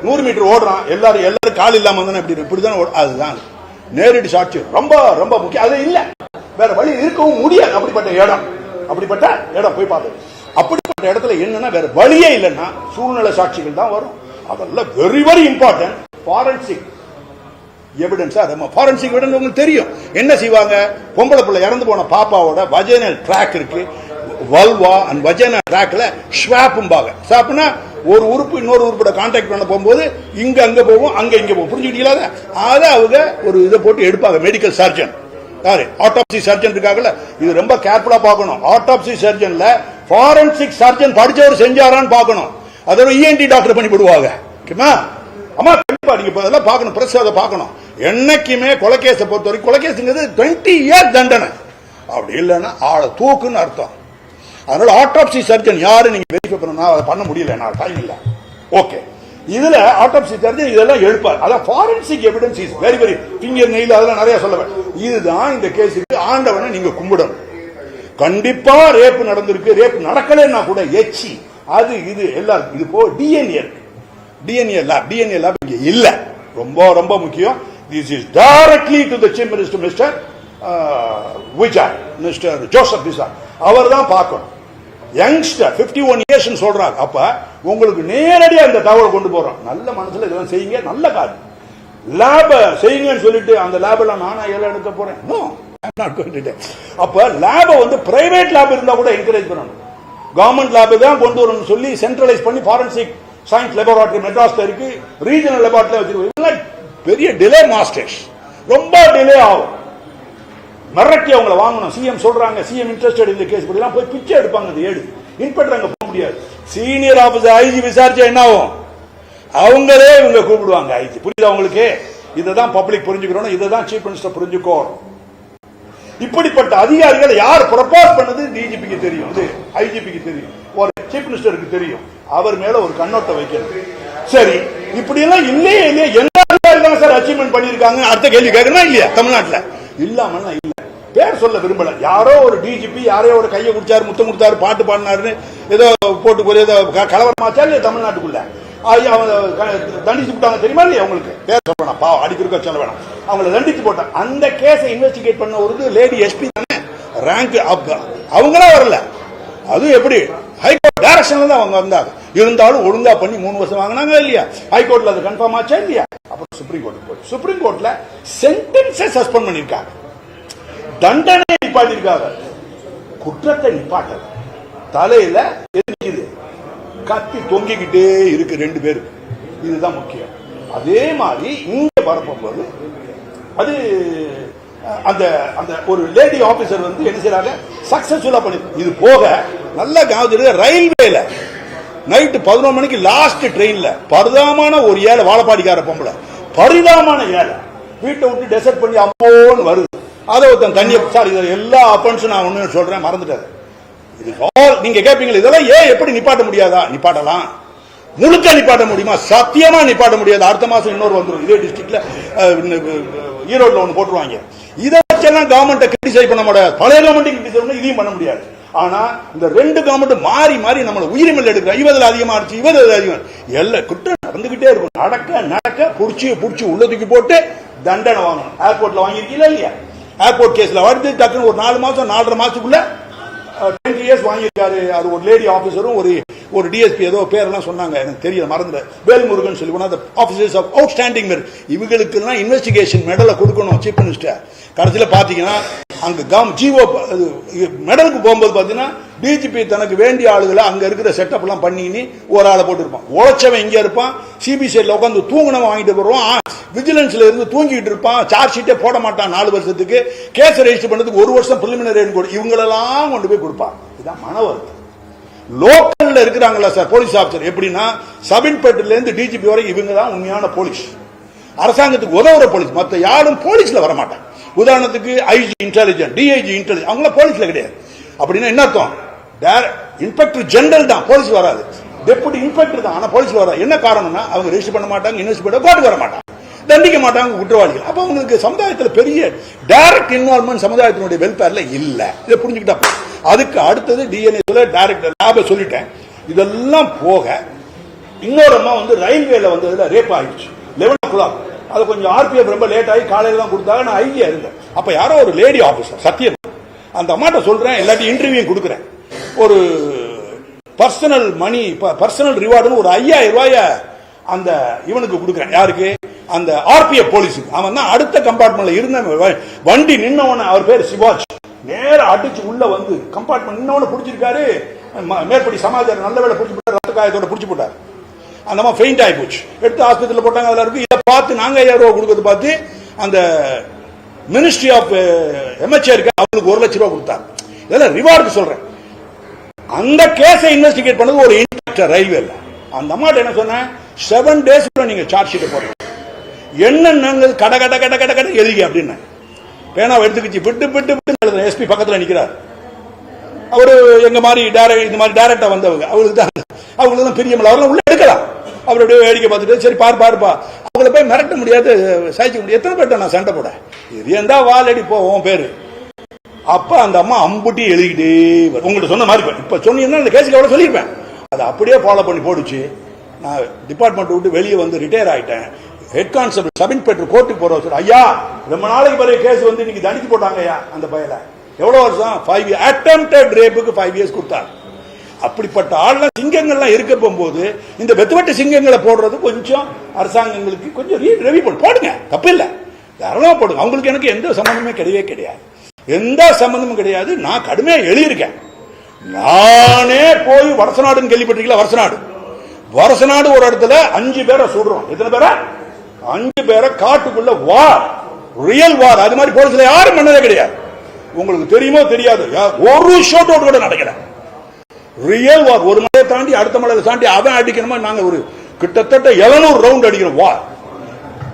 100 மீட்டர் ஓடுறான், எல்லாரும் கால் இல்லாம இருந்தா எப்படி இப்படிதான். அதுதான் நேரடி சாட்சி ரொம்ப ரொம்ப முக்கியம். அது இல்ல வேற வழி இருக்கவும் முடியாது. அப்படிப்பட்ட இடம் போய் பார்த்தது. அப்படிப்பட்ட இடத்துல என்னன்னா வேற வழியே இல்லைன்னா சூழ்நிலை சாட்சிகள் தான் வரும். அதெல்லாம் வெரி வெரி இம்பார்ட்டன்ட். ஃபாரன்சிக் எவிடன்ஸா ஃபாரன்சிக் எவிடன்ஸ் உங்களுக்கு தெரியும். என்ன செய்வாங்க, பொம்பளை பிள்ளை இறந்து போன பாப்பாவோட வஜைனல் ட்ராக் இருக்கு, வல்வா அண்ட் வஜைனல் ட்ராக்ல ஸ்வாப்பும்பாங்க. ஸ்வாப்னா ஒரு உறுப்பு இன்னொரு உறுப்போட கான்டாக்ட் பண்ண போகும்போது இங்க அங்க போகும், அங்க இங்க போகும், புரிஞ்சுக்கிட்டீங்களா? அதை அவங்க ஒரு இதை போட்டு எடுப்பாங்க. மெடிக்கல் சர்ஜன் யாரு, ஆட்டோப்சி சர்ஜன் இருக்காங்கல்ல, இது ரொம்ப கேர்ஃபுல்லா பார்க்கணும். ஆட்டோப்சி சர்ஜன்ல ஃபாரன்சிக் சர்ஜன் படிச்சவர் செஞ்சாரான்னு பார்க்கணும். அதோட இஎன்டி டாக்டர் பண்ணி விடுவாங்க. அம்மா கண்டிப்பா நீங்க அதெல்லாம் பார்க்கணும், பிரஸ் அதை பார்க்கணும். என்னைக்குமே கொலைகேஸை பொறுத்த வரைக்கும் கொலைகேஸுங்கிறது 20 இயர்ஸ் தண்டனை. அப்படி இல்லைன்னா ஆளை தூக்குன்னு அர்த்தம். அதனால ஆட்டோப்சி சர்ஜன் யாரு நீங்க வெரிஃபை பண்ணணும், அதை பண்ண முடியல, நான் டைம் இல்லை. ஓகே, இதுல ஆட்டோப்சி சர்ஜன் இதெல்லாம் எழுப்பார். அதான் forensic evidence is very very finger nail, அதெல்லாம் நிறைய சொல்லுவேன். இதுதான் இந்த கேஸுக்கு ஆண்டவனை நீங்க கும்பிடணும். கண்டிப்பா ரேப் நடந்திருக்கு, ரேப் நடக்கலன்னா கூட எச்சி அது இது எல்லாரும் இது போ டிஎன்ஏ டிஎன்ஏ லேப் இங்க இல்ல. ரொம்ப ரொம்ப முக்கியம். This is directly to the chief minister Mister Vijay, Mister Joseph Vijay. அவர் தான் பார்க்கணும். யங்ஸ்டர் 51 இயர்ஸ் சொல்றாங்க. அப்ப உங்களுக்கு நேரடியா இந்த தகவலை கொண்டு போறோம். நல்ல மனசுல இதெல்லாம் செய்யுங்க, நல்ல காரியம். லேப செய்யுங்கன்னு சொல்லிட்டு அந்த லேப்ல நானா ஏல எடுக்க போறேன். No, I am not going to. அப்ப லேப பிரைவேட் லேப் இருந்தா கூட என்கரேஜ் பண்ணணும். கவர்மெண்ட் லேப் தான் கொண்டு வரணும்னு சொல்லி சென்ட்ரலைஸ் பண்ணி ஃபாரன்சிக் சயின்ஸ் லெபார்டரி மெட்ராஸ்ல இருக்கு, ரீஜனல் லெபார்டரியில வச்சிருக்கோம். பெரிய டிலே மாஸ்டர்ஸ், ரொம்ப டிலே ஆகும். மிரட்டி அவங்கள வாங்கணும். சிஎம் சொல்றாங்க, சிஎம் இன்ட்ரெஸ்டட் இந்த கேஸ் படி போய் பிச்சை எடுப்பாங்க. அது ஏடு இன்ஸ்பெக்டர் அங்க போக முடியாது. சீனியர் ஆபீசர் ஐஜி விசாரிச்சா என்ன ஆகும், அவங்களே இவங்க கூப்பிடுவாங்க ஐஜி. புரியுதா உங்களுக்கு? இதுதான் பப்ளிக் புரிஞ்சுக்கணும், இதுதான் சீஃப் மினிஸ்டர் புரிஞ்சுக்கணும். இப்படிப்பட்ட அதிகாரிகளை யார் ப்ரொபோஸ் பண்ணது டிஜிபிக்கு தெரியும், இது ஐஜிபிக்கு தெரியும், ஒரு சீஃப் மினிஸ்டருக்கு தெரியும். அவர் மேல ஒரு கண்ணோட்டம் வைக்கணும். சரி, இப்படி எல்லாம் இல்லையே என்ன அதிகாரி தான் சார் அச்சீவ்மெண்ட் பண்ணிருக்காங்க? அடுத்த கேள்வி கேட்கணும் இல்லையா? தமிழ்நாட்டில் இல்லாமன்னா இல்ல. பேர் சொல்ல விரும்பல. யாரோ ஒரு டிஜிபி யாரோ ஒரு கையை குடிச்சாரு, முத்தம் கொடுத்தாரு, பாட்டு பாடினாருன்னு ஏதோ போட்டு போய் ஏதோ கலவரமாச்சா இல்லையா தமிழ்நாட்டுக்குள்ள? தண்டிச்சு போட்டாங்க தெரியுமா இல்லையா? உங்களுக்கு பேர் சொல்ல வேணாம், பாவம் அடிக்கிறக்க சொல்ல வேணாம். அவங்களை தண்டிச்சு போட்டாங்க. அந்த கேஸை இன்வெஸ்டிகேட் பண்ண ஒரு லேடி எஸ்பி தானே, ரேங்க் அவங்களா வரல. அது எப்படி ஹைகோர்ட் டைரக்ஷன்ல தான் அவங்க வந்தாங்க. இருந்தாலும் ஒழுங்கா பண்ணி 3 வருஷம் வாங்கினாங்க இல்லையா? ஹைகோர்ட்ல அது கன்ஃபார்ம் ஆச்சா இல்லையா? அப்புறம் சுப்ரீம் கோர்ட் போய் சுப்ரீம் கோர்ட்ல சென்டென்ஸை சஸ்பெண்ட் பண்ணிருக்காங்க, தண்டனை நிப்பாட்டிருக்காங்க, குற்றத்தை நிப்பாட்ட தலையில எரிக்குது, கத்தி தொங்கிக்கிட்டே இருக்கு 2 பேருக்கு. இதுதான் முக்கியம். அதே மாதிரி இங்க வரப்போது அது அந்த அந்த ஒரு லேடி ஆபீசர் என்ன செய்யறாங்க, சக்சஸ்ஃபுல்லா பண்ணி. இது போக நல்ல ரயில்வேல நைட்டு 11 மணிக்கு லாஸ்ட் ட்ரெயின்ல பரிதாமான ஒரு ஏழை, வாழப்பாடிக்கார பொம்பளை, பரிதாமான ஏழை வீட்டை விட்டு டெசர்ட் பண்ணி அம்மோன்னு வருது. அதை ஒருத்தன் தண்ணியை சார், இது எல்லா அப்பன்ஸும் நான் ஒண்ணு சொல்றேன், மறந்துட்டாரு. இது நீங்க கேட்பீங்க இதெல்லாம் ஏன் எப்படி நிப்பாட்ட முடியாதா? நிப்பாட்டலாம், முழுக்க நிப்பாட்ட முடியுமா? சத்தியமா நிப்பாட்ட முடியாது. அடுத்த மாசம் இன்னொரு வந்துடும். இதே டிஸ்ட்ரிக்ட்ல ஈரோட்ல ஒண்ணு போட்டுருவாங்க. இதை வச்செல்லாம் கவர்மெண்ட் கிரிட்டிசைஸ் பண்ண முடியாது. பழைய கவர்மெண்ட் கிரிட்டிசைஸ் பண்ண இதையும் பண்ண முடியாது. ஆனா இந்த 2 கவர்மெண்ட் மாறி மாறி நம்மள உயிரிமல் எடுக்கிறாங்க. இவதில் அதிகமா இருந்துச்சு, இவதில் அதிகம், எல்லா குற்றம் நடந்துகிட்டே இருக்கும். நடக்க புடிச்சு உள்ளதுக்கு போட்டு தண்டனை வாங்கணும். ஏர்போர்ட்ல வாங்கிருக்கீங்களா இல்லையா? ஏர்போர்ட் கேஸ்ல வருது, டக்குன்னு ஒரு 4 மாசம் 4.5 மாசத்துக்குள்ள 20 years வாங்கியிருக்காரு. அது ஒரு லேடி ஆபீசரும் ஒரு டிஎஸ்பி ஏதோ பேரெல்லாம் சொன்னாங்க, எனக்கு தெரியல, மறந்துட. வேல்முருகன் சொல்லி one of the officers of outstanding merit. இவங்களுக்கெல்லாம் இன்வெஸ்டிகேஷன் மெடலை கொடுக்கணும் சீஃப் மினிஸ்டர். கடைசியில் பார்த்தீங்கன்னா அங்க ஜிஓ மெடலுக்கு போகும்போது பார்த்தீங்கன்னா டிஜிபி தனக்கு வேண்டிய ஆளுகளை அங்க இருக்கிற செட்டப் எல்லாம் பண்ணி ஒரு ஆளை போட்டுருப்பான். உழைச்சவன் இங்க இருப்பான், சிபிசிஐல உட்காந்து தூங்கினவன் வாங்கிட்டு வருவான், விஜிலன்ஸ்ல இருந்து தூங்கிட்டு இருப்பான், சார்ஜ் ஷீட்டே போட மாட்டான் 4 வருஷத்துக்கு, கேஸ் ரெஜிஸ்டர் பண்ணதுக்கு 1 வருஷம் பிரிலிமினரி இவங்களெல்லாம் கொண்டு போய் கொடுப்பான். இதுதான் மன வருத்தம். லோக்கல்ல இருக்கிறாங்களா சார் போலீஸ் ஆபீசர், எப்படின்னா சப் இன்ஸ்பெக்டர்ல இருந்து டிஜிபி வரைக்கும் இவங்க தான் உண்மையான போலீஸ், அரசாங்கத்துக்கு உதவுற போலீஸ். மற்ற யாரும் போலீஸ்ல வர மாட்டாங்க. உதாரணத்துக்கு ஐஜி இன்டெலிஜென்ட், டிஐஜி இன்டெலிஜென்ட், அவங்க போலீஸ்ல கிடையாது. அப்படின்னா என்ன அர்த்தம்? இன்ஸ்பெக்டர் ஜெனரல் தான், போலீஸ் வராது. டெபுட்டி இன்ஸ்பெக்டர் தான், ஆனா போலீஸ்ல வராது. என்ன காரணம்னா அவங்க ரெஜிஸ்டர் பண்ண மாட்டாங்க, இன்வெஸ்டிகேட் கோர்ட்டுக்கு வர மாட்டாங்க, தண்டிக்க மாட்டாங்க குற்றவாளிகள். அப்ப அவங்களுக்கு சமுதாயத்தில் பெரிய டைரக்ட் இன்வால்வ்மெண்ட் சமுதாயத்தினுடைய வெல்ஃபேர்ல இல்ல. இதை புரிஞ்சுக்கிட்டா அதுக்கு அடுத்தது டிஎன்ஏ டைரக்ட் லேப சொல்லிட்டேன். இதெல்லாம் போக இன்னொரு அம்மா ரயில்வேல வந்ததுல ரேப் ஆயிடுச்சு 11 o'clock. அது கொஞ்சம் ஆர்பிஎஃப் ரொம்ப லேட் ஆகி காலையில தான் கொடுத்தாங்க. நான் ஐயா இருந்தேன். அப்ப யாரோ ஒரு லேடி ஆபீசர் சத்தியம், அந்த அம்மாட்ட சொல்றேன், எல்லாத்தையும் இன்டர்வியூ கொடுக்குறேன், ஒரு பர்சனல் மணி பர்சனல் ரிவார்டுன்னு ஒரு 5000 ரூபாய அந்த இவனுக்கு கொடுக்குறேன். யாருக்கு? அந்த ஆர்பிஎஃப் போலீஸுக்கு. அவன் தான் அடுத்த கம்பார்ட்மெண்ட்ல இருந்த வண்டி நின்னவன, அவர் பேர் சிவாஜ், நேர அடிச்சு உள்ள வந்து கம்பார்ட்மெண்ட் நின்னவன பிடிச்சிருக்காரு. மேற்படி சமாச்சாரம் நல்ல வேலை பிடிச்சி போட்டார், ரத்த காயத்தோட பிடிச்சி போட்டார். அந்த மாதிரி ஃபெயிண்ட் ஆகி போச்சு, எடுத்து ஆஸ்பத்திரியில் போட்டாங்க. அதில் இருக்கு. இதை பார்த்து நாங்க 5000 ரூபாய் கொடுக்கறது பார்த்து அந்த மினிஸ்ட்ரி ஆஃப் எம்எச்ஆருக்கு அவங்களுக்கு 1 லட்சம் ரூபாய் கொடுத்தாங்க. இதெல்லாம் ரிவார்டு சொல்றேன். அந்த கேஸை இன்வெஸ்டிகேட் பண்ணது ஒரு இன்ஸ்பெக்டர் ரயில்வேல. அந்த அம்மாட்ட என்ன சொன்னேன், 7 days நீங்க சார்ஜ் ஷீட் போடுறீங்க, என்னென்ன கட கட கட கட கட எழுதி அப்படின்னு பேனாவை எடுத்துக்கிச்சு விட்டு விட்டு விட்டு எஸ்பி பக்கத்தில் நிற்கிறார். அவரு எங்க மாதிரி இந்த மாதிரி டைரக்டா வந்தவங்க, அவங்களுக்கு தான் பிரியமில்ல, அவரெல்லாம் உள்ள எடுக்கலாம். அவருடைய வேடிக்கை பார்த்துட்டு சரி பாருப்பா, அவங்கள போய் மிரட்ட முடியாது, சாய்ச்சிக்க முடியாது. எத்தனை பேர்ட்ட நான் சண்டை போட, இது எந்தா வாலடி போவோம் பேரு. அப்ப அந்த அம்மா அம்புட்டி எழுதிக்கிட்டே உங்கள்கிட்ட சொன்ன மாதிரி இப்ப சொன்னீங்கன்னா அந்த கேஸுக்கு எவ்வளவு சொல்லியிருப்பேன். அதை அப்படியே ஃபாலோ பண்ணி போடுச்சு. நான் டிபார்ட்மெண்ட் விட்டு வெளியே வந்து ரிட்டையர் ஆயிட்டேன். ஹெட் கான்ஸ்டபிள் சப் இன்ஸ்பெக்டர் கோர்ட்டுக்கு போற சார், ஐயா ரொம்ப நாளைக்கு பிறகு கேஸ் வந்து இன்னைக்கு தண்டிச்சு போட்டாங்க ஐயா. அந்த பையல எவ்வளவு வருஷம்? 5 years. அட்டெம்ப்டட் ரேப்புக்கு 5 years கொடுத்தாங்க. அப்படிப்பட்ட ஆள்லாம் சிங்கங்கள்லாம் இருக்க போகும்போது இந்த வெத்துவட்ட சிங்கங்களை போடுறது கொஞ்சம் அரசாங்கங்களுக்கு கொஞ்சம் ரெவி போடுங்க, தப்பு இல்லை, தாராளமா போடுங்க. அவங்களுக்கு எனக்கு எந்த சம்பந்தமே கிடையாது, எந்த சம்பந்தமும் கிடையாது. நான் கடுமையா எழுதியிருக்கேன். நானே போய் வருஷநாடுன்னு கேள்விப்பட்டிருக்கீங்களா? வருஷநாடு ஒரு இடத்துல 5 பேரை சுடுறோம். எத்தனை பேரை? 5 பேரை காட்டுக்குள்ள வார், ரியல் வார். அது மாதிரி போலீஸ்ல யாரும் பண்ணதே கிடையாது. உங்களுக்கு தெரியுமோ தெரியாது, ஒரு ஷூட் அவுட் கூட நடக்கல. ரியல் வார். ஒரு மலையை தாண்டி அடுத்த மலையை தாண்டி அவன் அடிக்கணுமா, நாங்க ஒரு கிட்டத்தட்ட 700 ரவுண்ட் அடிக்கிறோம் வார்.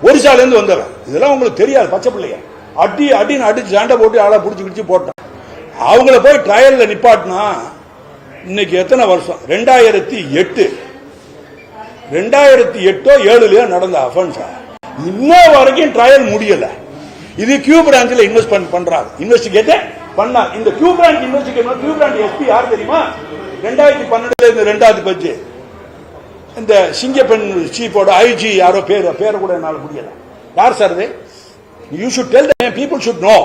ஒரிசால இருந்து வந்தவன். இதெல்லாம் உங்களுக்கு தெரியாது, பச்சை பிள்ளைய அடின்னு அடிச்சு சண்டை போட்டு ஆளா பிடிச்சி போட்டான். அவங்கள போய் ட்ரையல்ல நிப்பாட்டினா இன்னைக்கு எத்தனை வருஷம்? 2008 2007 நடந்த அஃபென்ஸ் இன்னும் வரைக்கும் ட்ரையல் முடியல. இது கியூ பிரான்ச்ல இன்வெஸ்ட்மெண்ட் பண்றாங்க, இன்வெஸ்டிகேட் பண்ணா. இந்த Q branch investigate, Q branch SP யார் தெரியுமா? 2012 இருந்து 2015 இந்த சிங்கப்பெண் சீஃபோட ஐஜி யாரோ பேரை கூட என்னால முடியல. யார் சார் இது? You should del the people should know.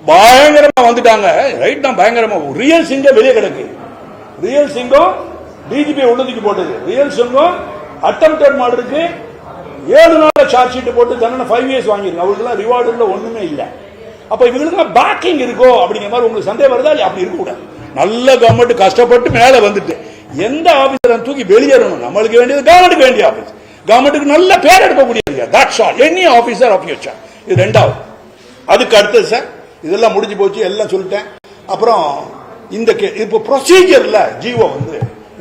பயங்கரமா வந்துட்டாங்க, ரைட் தான், பயங்கரமா. ரியல் சிங்கம் வெளியே கிடக்கு. ரியல் சிங்கம் டிஜிபி உள்ளதுக்கு போட்டது. ரியல் சிங்கம் அட்டெம்ப்டட் மர்டருக்கு 7 நாள் சார்ஜ் ஷீட் போட்டு தண்டனை 5 years வாங்கிருக்கு. அவங்களுக்கு ரிவார்டு ஒண்ணுமே இல்லை. அப்ப இவங்களுக்கு பேக்கிங் இருக்கோ அப்படிங்கிற மாதிரி உங்களுக்கு சந்தேகம் வருதா? அப்படி இருக்க கூடாது. நல்ல கவர்மெண்ட் கஷ்டப்பட்டு மேல வந்துட்டு எந்த ஆபீசரை தூக்கி வெளியேறணும். நம்மளுக்கு வேண்டியது கவர்மெண்ட்டுக்கு வேண்டிய ஆபீஸ், கவர்மெண்ட்டுக்கு நல்ல பேர் எடுக்கக்கூடிய that's all, any officer of your charge. இது 2வது. அதுக்கு அடுத்தது சார், இதெல்லாம் முடிஞ்சு போச்சு, எல்லாம் சொல்லிட்டேன். அப்புறம் இந்த இப்போ ப்ரொசீஜர்ல ஜிஓ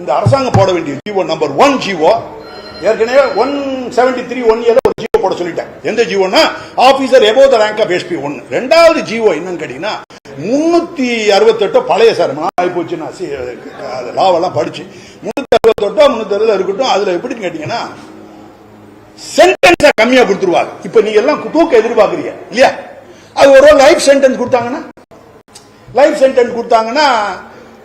இந்த அரசாங்கம் போட வேண்டிய ஜிஓ நம்பர் 1 ஜிஓ ஏற்கனவே 173 1 year ஒரு ஜிஓ போட சொல்லிட்டேன். எந்த ஜிஓனா officer above the rank of SP 1. 2வது ஜிஓ என்னன்னு கேட்டீங்கன்னா 368 பழைய சார் ஆகி போச்சு. நான் லாவெல்லாம் படிச்சு 368 360 இருக்கட்டும். அதுல எப்படின்னு கேட்டீங்கன்னா சென்டென்ஸை கம்மியா கொடுத்துருவாங்க. இப்ப நீங்க எல்லாம் தூக்க எதிர்பார்க்கறீங்க இல்லையா? அது ஒரு லைஃப் சென்டென்ஸ் கொடுத்தாங்கன்னா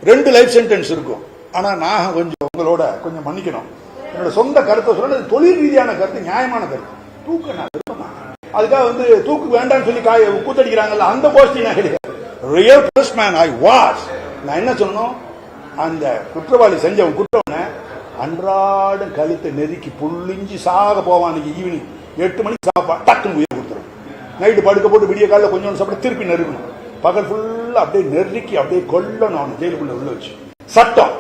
2 லைஃப் சென்டென்ஸ் இருக்கும். ஆனா நான் கொஞ்சம் உங்களோட கொஞ்சம் மன்னிக்கணும், என்னோட சொந்த கருத்தை சொல்ல, தொழில் ரீதியான கருத்து, நியாயமான கருத்து. தூக்க நான் விரும்பமா, அதுக்காக தூக்கு வேண்டாம்னு சொல்லி கூத்தடிக்கிறாங்கல்ல, அந்த கோஷ்டி நான் கிடையாது. Real postman I was. நான் என்ன சொன்னோம், அந்த குற்றவாளி செஞ்சவன் குற்றவனை அன்றாடம் கழுத்தை நெருக்கி புள்ளிஞ்சு சாக போவான். அன்னைக்கு ஈவினிங் 8 மணிக்கு சாப்பான், டக்குன்னு உயிர் கொடுத்துரும். நைட்டு படுக்க போட்டு விடிய காலையில் கொஞ்சம் சாப்பிட்டு திருப்பி நெருக்கணும். பகல் ஃபுல்லா அப்படியே நெருக்கி அப்படியே கொல்லணும் அவனை ஜெயிலுக்குள்ள உள்ள வச்சு. சட்டம்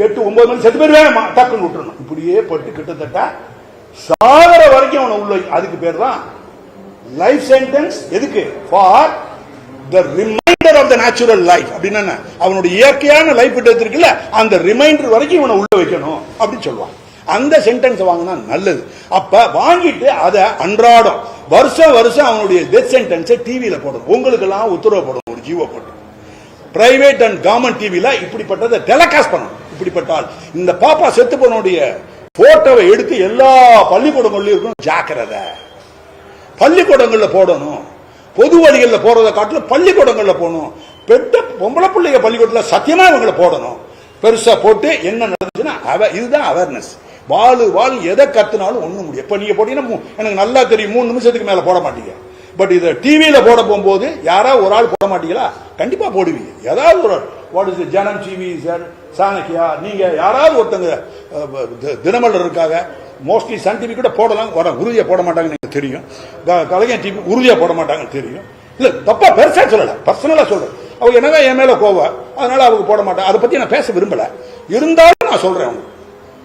8-9 மணி செத்து பேர் வேணுமா டக்குன்னு விட்டுறணும். இப்படியே பட்டு கிட்டத்தட்ட சாகர வரைக்கும் அவனை உள்ள. அதுக்கு பேர் தான் லைஃப் சென்டென்ஸ். எதுக்கு? For the reminder of the natural life. அப்படின்னா அவனுடைய இயற்கையான லைஃப் இருக்குல்ல, அந்த ரிமைண்டர் வரைக்கும் இவனை உள்ள வைக்கணும் அப்படின்னு சொல்லுவாங்க. அந்த சென்டென்ஸ் வாங்கினா நல்லது. அப்ப வாங்கிட்டு அதை அன்றாடம் வருஷம் வருஷம் அவனுடைய டெத் சென்டென்ஸை டிவியில போடணும். உங்களுக்கு எல்லாம் உத்தரவு போடணும், ஒரு ஜீவோ போட்டு பிரைவேட் அண்ட் கவர்மெண்ட் டிவில இப்படிப்பட்டதை டெலிகாஸ்ட் பண்ணணும். இப்படிப்பட்டால் இந்த பாப்பா செத்து போனுடைய போட்டோவை எடுத்து எல்லா பள்ளிக்கூடங்கள்லயும் இருக்கணும். ஜாக்கிரதை, பள்ளிக்கூடங்கள்ல போடணும். பொது வழிகளில் போறதை காட்டிலும் பள்ளிக்கூடங்கள்ல போகணும். பெட்ட பொம்பளை பிள்ளைங்க பள்ளிக்கூடத்தில் சத்தியமா இவங்களை போடணும். பெருசா போட்டு என்ன நடந்துச்சுன்னா இதுதான் அவேர்னஸ். வாழ் எதை கத்துனாலும் ஒண்ணு முடியும். இப்ப நீங்க போட்டீங்கன்னா எனக்கு நல்லா தெரியும் 3 நிமிஷத்துக்கு மேல போட மாட்டீங்க. பட் இதை டிவியில போட போகும்போது யாராவது ஒரு ஆள் போட மாட்டீங்களா? கண்டிப்பா போடுவீங்க. ஏதாவது ஒரு வாட் இஸ் ஜனம் டிவி சார், சாணக்கியா, நீங்க யாராவது ஒருத்தங்க தினமலர் இருக்காங்க, மோஸ்ட்லி சன் டிவி கூட போடலாம், உறுதியா போட மாட்டாங்கன்னு எனக்கு தெரியும். கலைஞர் டிவி உறுதியா போட மாட்டாங்கன்னு தெரியும். இல்ல தப்பா பெருசா சொல்லல, பர்சனலா சொல்றேன். அவங்க என்னதான் என் மேல கோவம், அதனால அவங்க போட மாட்டாங்க. அதை பத்தி நான் பேச விரும்பல. இருந்தாலும் நான் சொல்றேன், அவங்க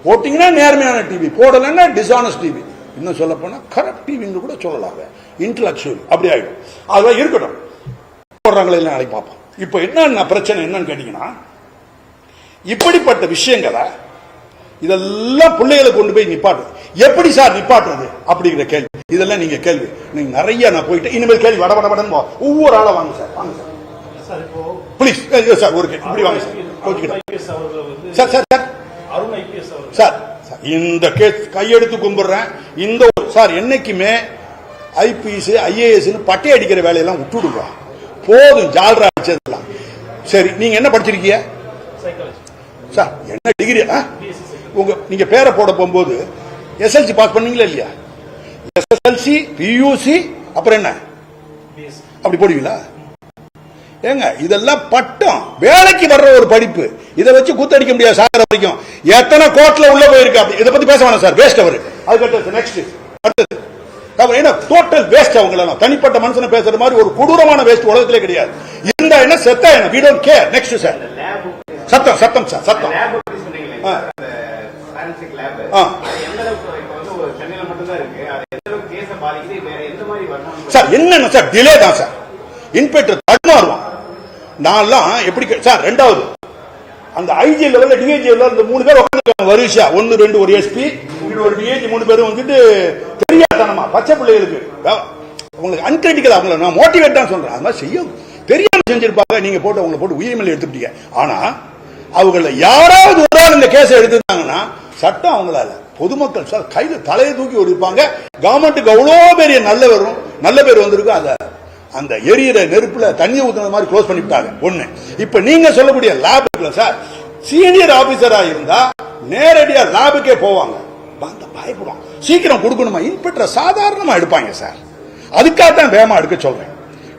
போட்டீங்கன்னா நேர்மையான டிவி, போடலன்னா டிஸ்ஆனஸ்ட் டிவி, இன்னும் சொல்ல போனா கரப்ட் டிவின்னு கூட சொல்லலாம். இன்டலெக்சுவல் அப்படி ஆயிடும். அதெல்லாம் இருக்கட்டும், போடுறாங்களே நாளைக்கு பார்ப்போம். இப்ப என்ன பிரச்சனை என்னன்னு கேட்டீங்கன்னா, இப்படிப்பட்ட விஷயங்களை இதெல்லாம் பிள்ளைகளை கொண்டு போய் நிப்பாட்டு. எப்படி சார் நிப்பாட்டுறது அப்படிங்கிற கேள்வி, இதெல்லாம் நீங்க கேள்வி நீங்க நிறைய நான் போயிட்டு இனிமேல் கேள்வி வடபடபடன் ஒவ்வொரு ஆளா வாங்க சார், வாங்க சார் ப்ளீஸ் சார், ஒரு கேள்வி இப்படி வாங்க sir. Sir sir sir sir இந்த கேஸ் கையெடுத்து கும்பிடுறேன். இந்த சார் என்னைக்குமே ஐபிஎஸ் ஐஏஎஸ் பட்டை அடிக்கிற வேலையெல்லாம் விட்டுடுவா, போதும் ஜால்ரா அடிச்சதெல்லாம். சரி, நீங்க என்ன படிச்சிருக்கீங்க சார்? என்ன டிகிரி? நீங்க பேரை போட போகும்போது எஸ்எல்சி பாஸ் பண்ணீங்களா இல்லையா? எஸ்எஸ்எல்சி, பியூசி, அப்புறம் என்ன அப்படி போடுவீங்களா? ஏங்க இதெல்லாம் பட்டம், வேலைக்கு வர்ற ஒரு படிப்பு. இதை வச்சு கூத்தடிக்க முடியாது சாகர வரைக்கும். எத்தனை கோர்ட்ல உள்ள போயிருக்கு, அப்படி இதை பத்தி பேச வேணாம் சார், வேஸ்ட் அவரு. அதுக்கு நெக்ஸ்ட் அடுத்தது டோட்டல் வேஸ்ட். அவங்க தனிப்பட்ட மனுஷனை பேசுற மாதிரி ஒரு கொடூரமான வேஸ்ட் உலகத்திலே கிடையாது. இருந்தா என்ன செத்தா என்ன, we don't care. Next sir, சத்தம் சத்தம் சார், சத்தம். சார் என்னன்னா சார் டிலே தான் சார். இன்ஸ்பெக்டர் தடுமாறுவான். நான்லாம் எப்படி சார், ரெண்டாவது அந்த ஐஜி லெவல்ல டிஐஜி லெவல்ல இந்த 3 பேர் உட்கார்ந்து வருஷா 1 2 ஒரு எஸ்பி ஒரு டிஐஜி 3 பேரும் வந்துட்டு தெரியாதனமா பச்சை பிள்ளைகளுக்கு உங்களுக்கு அன்கிரிட்டிக்கல், அவங்கள நான் மோட்டிவேட் தான் சொல்றேன். அது மாதிரி செய்யும் தெரியாம செஞ்சிருப்பாங்க. நீங்க போட்டு அவங்களை போட்டு உயிர்மேல் எடுத்துட்டீங்க. ஆனா அவங்கள யாராவது ஒரு ஆள் இந்த கேஸை எடுத்துட்டாங்கன்னா சட்டம் அவங்களால பொதுமக்கள் சார் கையில தலையை தூக்கி ஒடிப்பாங்க. கவர்மெண்ட்டுக்கு அவ்வளோ பெரிய நல்ல பேர் வந்திருக்கு. அத அந்த எரியிற நெருப்புல தண்ணி ஊத்துன மாதிரி க்ளோஸ் பண்ணிவிட்டாங்க. ஒண்ணு. இப்ப நீங்க சொல்லக்கூடிய லேபுக்குள்ள சார் சீனியர் ஆபீசரா இருந்தா நேரடியா லேபுக்கே போவாங்க, பயப்படுவாங்க. சீக்கிரம் கொடுக்கணுமா, இன்ஸ்பெக்டர் சாதாரணமா எடுப்பாங்க சார். அதுக்காகத்தான் வேகமா எடுக்க சொல்றேன்.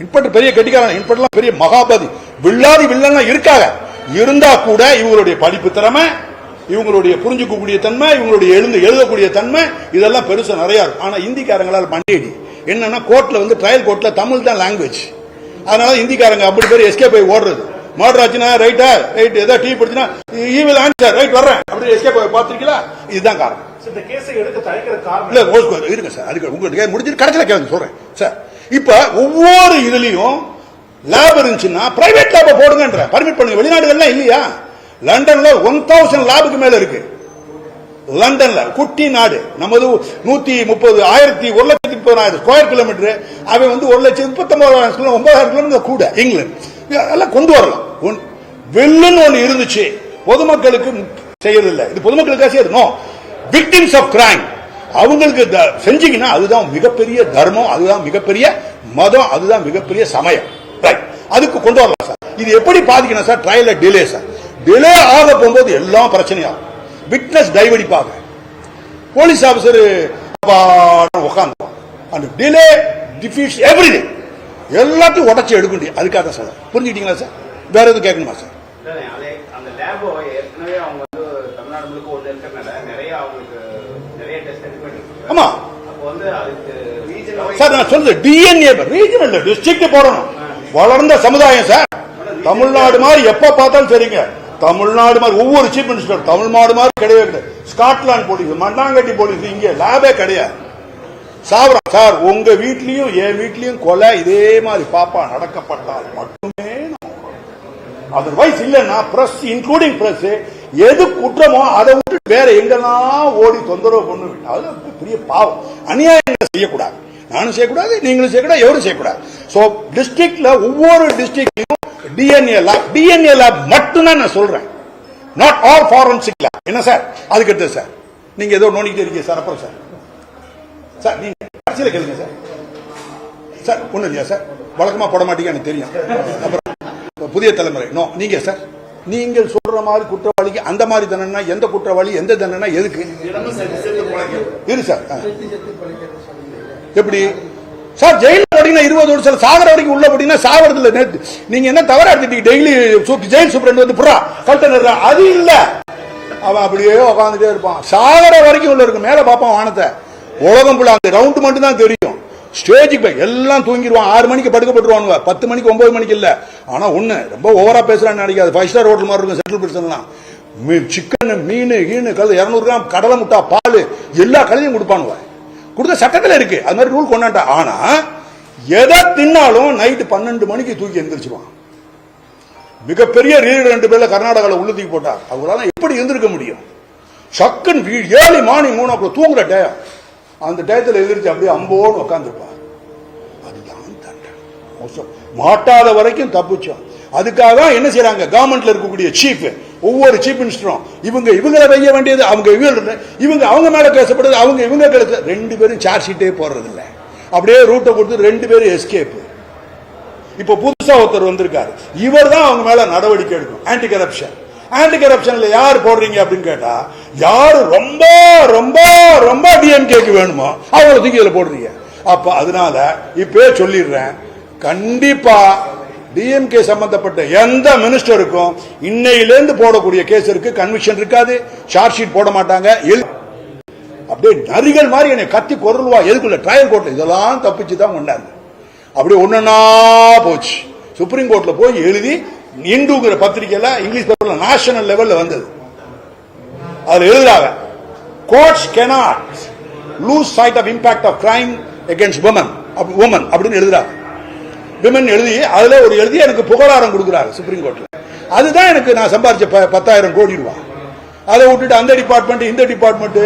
இன்ஸ்பெக்டர் பெரிய கெட்டிக்காரன், இன்ஸ்பெக்டர் பெரிய மகாபதி, வில்லாதி வில்லன் இருக்காங்க. இருந்தா கூட இவங்களுடைய படிப்பு திறமை, இவங்களுடைய புரிஞ்சுக்கக்கூடிய தன்மை, இவங்களுடைய எழுதக்கூடிய தன்மை, இதெல்லாம் பெருசா நிறைய இருக்கும். ஆனா இந்திக்காரங்களால் பண்டிகை என்னன்னா கோர்ட்ல வந்து ட்ரையல் கோர்ட்ல தமிழ் தான் லாங்குவேஜ். அதனால இந்திக்காரங்க அப்படி பேர் எஸ்கேப் போய் ஓடுறது. மர்டர் ஆச்சுன்னா ரைட்டா ரைட், ஏதாவது டீ படிச்சுன்னா ஈவில் ஆன்சர் ரைட் வர்றேன் அப்படி எஸ்கேப் போய் பார்த்திருக்கீங்களா? இதுதான் காரணம். இந்த கேஸை எடுக்க தயக்கிற காரணம் இல்ல இருக்கு சார். அதுக்கு உங்களுக்கு முடிஞ்சிட்டு கடைசியில் கேட்க சொல்றேன் சார். இப்ப ஒவ்வொரு இதுலயும் லேப் இருந்துச்சுன்னா பிரைவேட் லேப போடுங்கன்ற பர்மிட் பண்ணுங்க. வெளிநாடுகள்லாம் இல்லையா? லண்டன்ல 1000 லேபுக்கு மேல இருக்கு. லண்டன்ல குட்டி நாடு, நமது 130 1,30,000 ஸ்கொயர் கிலோமீட்டர், அவன் வந்து 1,39,000 9,000 கிலோமீட்டர் கூட. இங்கிலாந்து எல்லாம் கொண்டு வரலாம். வெல்லுன்னு ஒண்ணு இருந்துச்சு, பொதுமக்களுக்கு செய்யறதில்லை. இது பொதுமக்களுக்காக செய்யறது. நோ, விக்டிம்ஸ் ஆஃப் கிரைம் அவங்களுக்கு செஞ்சீங்கன்னா அதுதான் மிகப்பெரிய தர்மம், அதுதான் மிகப்பெரிய மதம், அதுதான் மிகப்பெரிய சமயம். அதுக்கு கொண்டு வரலாம் சார். இது எப்படி பாதிக்கணும் சார்? ட்ரையல்ல டிலே சார். டிலே ஆக போகும்போது எல்லாம் பிரச்சனையாகும். விட்னஸ் டைவடிப்பாங்க. போலீஸ் ஆபீசர் உட்காந்து அந்த டிலே டிஃபீட்ஸ் எவ்ரிதிங், எல்லாத்தையும் உடச்சி எடுக்க முடியும். அதுக்காக சார். புரிஞ்சுக்கிட்டீங்களா சார்? வேற எதுவும் கேட்கணுமா சார்? அந்த லேபோ ஏற்கனவே அவங்க வந்து தமிழ்நாடு முழுக்க ஒன்று இருக்கிறதுனால நிறைய டெஸ்ட் எடுக்க ஆமா அப்போ வந்து அதுக்கு ரீஜனல் சார் நான் சொல்றது டிஎன்ஏ ரீஜனல் டிஸ்ட்ரிக்ட் போடணும். வளர்ந்த சமுதாயம் சார். தமிழ்நாடு மாதிரி எப்ப பார்த்தாலும் சரிங்க, தமிழ்நாடு மாதிரி ஒவ்வொரு சீஃப் மினிஸ்டர் தமிழ்நாடு மாதிரி கிடையவே கிடையாது. ஸ்காட்லாந்து போலீஸ், மண்ணாங்கட்டி போலீஸ், இங்க லேபே கிடையாது. சாவரம் சார், உங்க வீட்லயும் என் வீட்லயும் கொலை இதே மாதிரி பாப்பா நடக்கப்பட்டால் மட்டுமே அதர்வைஸ் இல்லன்னா பிரஸ் இன்க்ளூடிங் பிரஸ் எது குற்றமோ அதை விட்டு வேற எங்கெல்லாம் ஓடி தொந்தரவு பண்ணு, அது பெரிய பாவம். அநியாயங்களை செய்யக்கூடாது. நானும் செய்யக்கூடாது, நீங்களும் செய்யக்கூடாது, எவரும் செய்யக்கூடாது. சோ டிஸ்ட்ரிக்ட்ல ஒவ்வொரு டிஸ்ட்ரிக்ட்லயும் டிஎன்ஏ லேப் மட்டும்தான் நான் சொல்றேன். Not all forensic lab. என்ன சார் அதுக்கு எடுத்து சார் நீங்க ஏதோ நோண்டிக்கிட்டே இருக்கீங்க சார். அப்புறம் சார் சார் நீங்க கடைசியில் கேளுங்க சார். சார் ஒண்ணு இல்லையா சார், வழக்கமா போட மாட்டீங்க எனக்கு தெரியும். அப்புறம் புதிய தலைமுறை நோ நீங்க சார், நீங்கள் சொல்ற மாதிரி குற்றவாளிக்கு அந்த மாதிரி தண்டனை, எந்த குற்றவாளி எந்த தண்டனை எதுக்கு இரு சார்? எப்படி சார் ஜெயில போட்டீங்கன்னா 20 வருஷம் சாகர வரைக்கும் உள்ள போட்டீங்கன்னா சாவறதுல நீங்க என்ன தவறா எடுத்துட்டீங்க? டெய்லி ஜெயில் சூப்பரண்ட் வந்து புறா கல்டனர் அது இல்ல, அவன் அப்படியே உட்காந்துட்டே இருப்பான். சாகர வரைக்கும் உள்ள இருக்கு. மேல பாப்பான் வானத்தை, உலகம் புள்ள அந்த ரவுண்ட் மட்டும் தான் தெரியும். ஸ்டேஜுக்கு எல்லாம் தூங்கிடுவான். 6 மணிக்கு படுக்கப்பட்டுருவானுங்க, 10 மணிக்கு 9 மணிக்கு இல்ல. ஆனா ஒண்ணு ரொம்ப ஓவரா பேசுறான்னு நினைக்காது. 5 ஸ்டார் ஹோட்டல் மாதிரி இருக்கும் சென்ட்ரல் பிரச்சனைலாம். சிக்கன் மீன் ஈனு கல் 200 கிராம் கடலை முட்டா பால் எல்லா கலையும் கொடுப்பானுங்க. கொடுத்த சட்டத்தில் இருக்கு, அது மாதிரி ரூல் கொண்டாண்டா. ஆனா எதை தின்னாலும் நைட்டு 12 மணிக்கு தூக்கி எந்திரிச்சிருவான். மிகப்பெரிய 2 பேர்ல கர்நாடகாவில் உள்ள தூக்கி போட்டா அவங்களால எப்படி எழுந்திருக்க முடியும்? சக்கன் ஏர்லி மார்னிங் 3 o'clock தூங்குற டயம், அந்த டயத்தில் எதிர்த்து அப்படியே அம்போன்னு உட்காந்துருப்பார். அதுதான் தண்டனை. மாட்டாத வரைக்கும் தப்பிச்சோம். அதுக்காக என்ன செய்யறாங்க கவர்மெண்ட்ல இருக்கக்கூடிய சீஃப், ஒவ்வொரு சீஃப் மினிஸ்டரும் இவங்களை வைய வேண்டியது, இவங்க அவங்க மேல பேசப்படுது, அவங்க இவங்க 2 பேரும் சார்ஜ் ஷீட்டே போடுறது இல்ல. அப்படியே ரூட்டை கொடுத்து 2 பேரும் எஸ்கேப். இப்ப புதுசா ஒருத்தர் வந்திருக்காரு, இவர் தான் அவங்க மேல நடவடிக்கை எடுக்கும். Anti corruption. ஆன்டி கரப்ஷன்ல யார் போடுறீங்க அப்படின்னு கேட்டா, யாரு ரொம்ப ரொம்ப ரொம்ப டிஎம்கேக்கு வேணுமோ அவங்கள தூக்கி இதுல போடுறீங்க. அப்ப அதனால இப்பவே சொல்லிடுறேன், கண்டிப்பா டிஎம்கே சம்பந்தப்பட்ட எந்த மினிஸ்டருக்கும் இன்னையிலிருந்து போடக்கூடிய கேஸ் இருக்கு, கன்விக்ஷன் இருக்காது, சார்ஜ் ஷீட் போட மாட்டாங்க. அப்படியே நரிகள் மாதிரி என்னை கத்தி கொருவா எதுக்குள்ள ட்ரையல் கோர்ட்ல இதெல்லாம் தப்பிச்சு தான் கொண்டாங்க. அப்படியே ஒன்னா போச்சு. சுப்ரீம் கோர்ட்ல போய் எழுதி இந்துங்கிற பத்திரிகையில இங்கிலீஷ் பேப்பர்ல நேஷனல் லெவல்ல வந்தது. அதுல எழுதுறாங்க, courts cannot lose sight of impact of crime against women அப்படின்னு எழுதுறாங்க. விமன் எழுதி அதுல ஒரு எழுதி எனக்கு புகழாரம் கொடுக்கிறாரு சுப்ரீம் கோர்ட்ல. அதுதான் எனக்கு நான் சம்பாதிச்ச 10,000 கோடி ரூபாய். அதை விட்டுட்டு அந்த டிபார்ட்மெண்ட் இந்த டிபார்ட்மெண்ட்,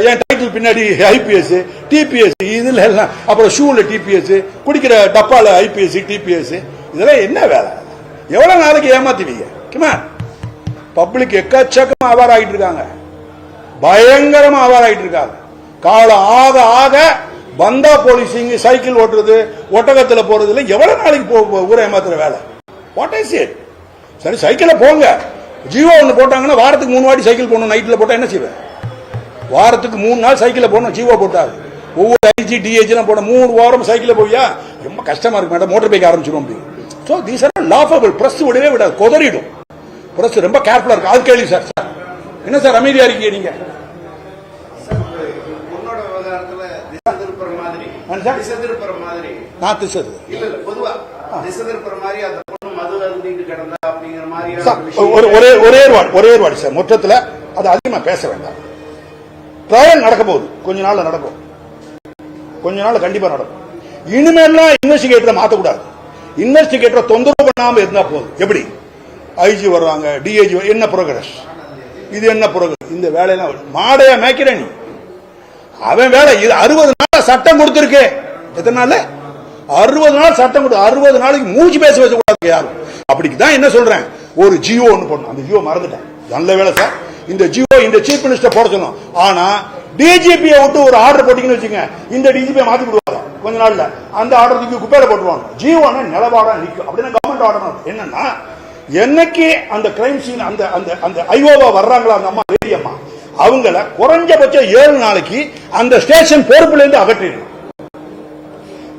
என் டைட்டில் பின்னாடி ஐபிஎஸ் டிபிஎஸ் இதுல எல்லாம், அப்புறம் ஷூல டிபிஎஸ், குடிக்கிற டப்பால ஐபிஎஸ் டிபிஎஸ், இதெல்லாம் என்ன வேலை? எவ்வளவு நாளைக்கு ஏமாத்துவீங்க? பப்ளிக் எக்கச்சக்கமா அவார் ஆகிட்டு இருக்காங்க, பயங்கரமா அவார் ஆகிட்டு இருக்காங்க. காலம் ஆக ஆக பந்தா போலீசிங், சைக்கிள் ஓட்டுறது, ஒட்டகத்துல போறதுல எவ்வளவு நாளைக்கு ஊரை ஏமாத்துற வேலை? What is it? சரி சைக்கிள போங்க, ஜியோ ஒன்று போட்டாங்கன்னா வாரத்துக்கு 3 வாட்டி சைக்கிள் போகணும். நைட்ல போட்டா என்ன செய்வேன்? வாரத்துக்கு 3 நாள் சைக்கிள போகணும். ஜியோ போட்டாரு ஒவ்வொரு ஐஜி டிஏஜி போட 3 வாரம் சைக்கிள போய்யா ரொம்ப கஷ்டமா இருக்கு மேடம், மோட்டர் பைக் ஆரம்பிச்சிடும். So these are laughable. Press விடவே விடாது, கொதறிடும். பிரஸ் ரொம்ப கேர்ஃபுல்லா இருக்கு. அது கேள்வி சார். சார் என்ன சார் அமைதியா இருக்கீங்க நீங்க? ஒரே வாடி சார். மொத்தத்தில் அது அதிகமா பேச வேண்டாம். ட்ரையல் நடக்க போகுது, கொஞ்ச நாள் நடக்கும், கொஞ்ச நாள் கண்டிப்பா நடக்கும். இனிமேல்லாம் இன்வெஸ்டிகேட்டரை மாற்றக்கூடாது. இன்வெஸ்டிகேட்டரை தொந்தரவு பண்ணாம இருந்தா போதும். எப்படி ஐஜி வர்றாங்க, டிஐஜி என்ன ப்ரோக்ரஸ், இது என்ன ப்ரோக்ரஸ், இந்த வேலையெல்லாம் மாடையா மேய்க்கிற நீ. அவன் வேலை இது 60 நாள் சட்டம் கொடுத்திருக்கு. எத்தனை நாள்? 60 நாள் சட்டம் கொடு. 60 நாளைக்கு மூச்சு பேச பேசக்கூடாது யாரும். அப்படிதான் என்ன சொல்றேன், ஒரு ஜியோ ஒன்று போடணும். அந்த ஜியோ மறந்துட்டேன், நல்ல வேலை சார். இந்த ஜியோ இந்த சீஃப் மினிஸ்டர் போட சொன்னோம். ஆனா டிஜிபியை விட்டு ஒரு ஆர்டர் போட்டீங்கன்னு வச்சுங்க, இந்த டிஜிபியை மாத்தி விடுவாங்க கொஞ்ச நாள்ல. அந்த ஆர்டர் தூக்கி குப்பையில போட்டுருவாங்க. ஜியோனா நிலவாடா நிற்கும் அப்படின்னு கவர்மெண்ட் ஆர்டர். என்னன்னா என்னைக்கு அந்த கிரைம் சீன் அந்த அந்த அந்த ஐஓவா வர்றாங்களா அந்த அம்மா வேடியம்மா, அவங்கள குறைஞ்சபட்சம் 7 நாளைக்கு அந்த ஸ்டேஷன் பொறுப்புல இருந்து அகற்றிடணும்.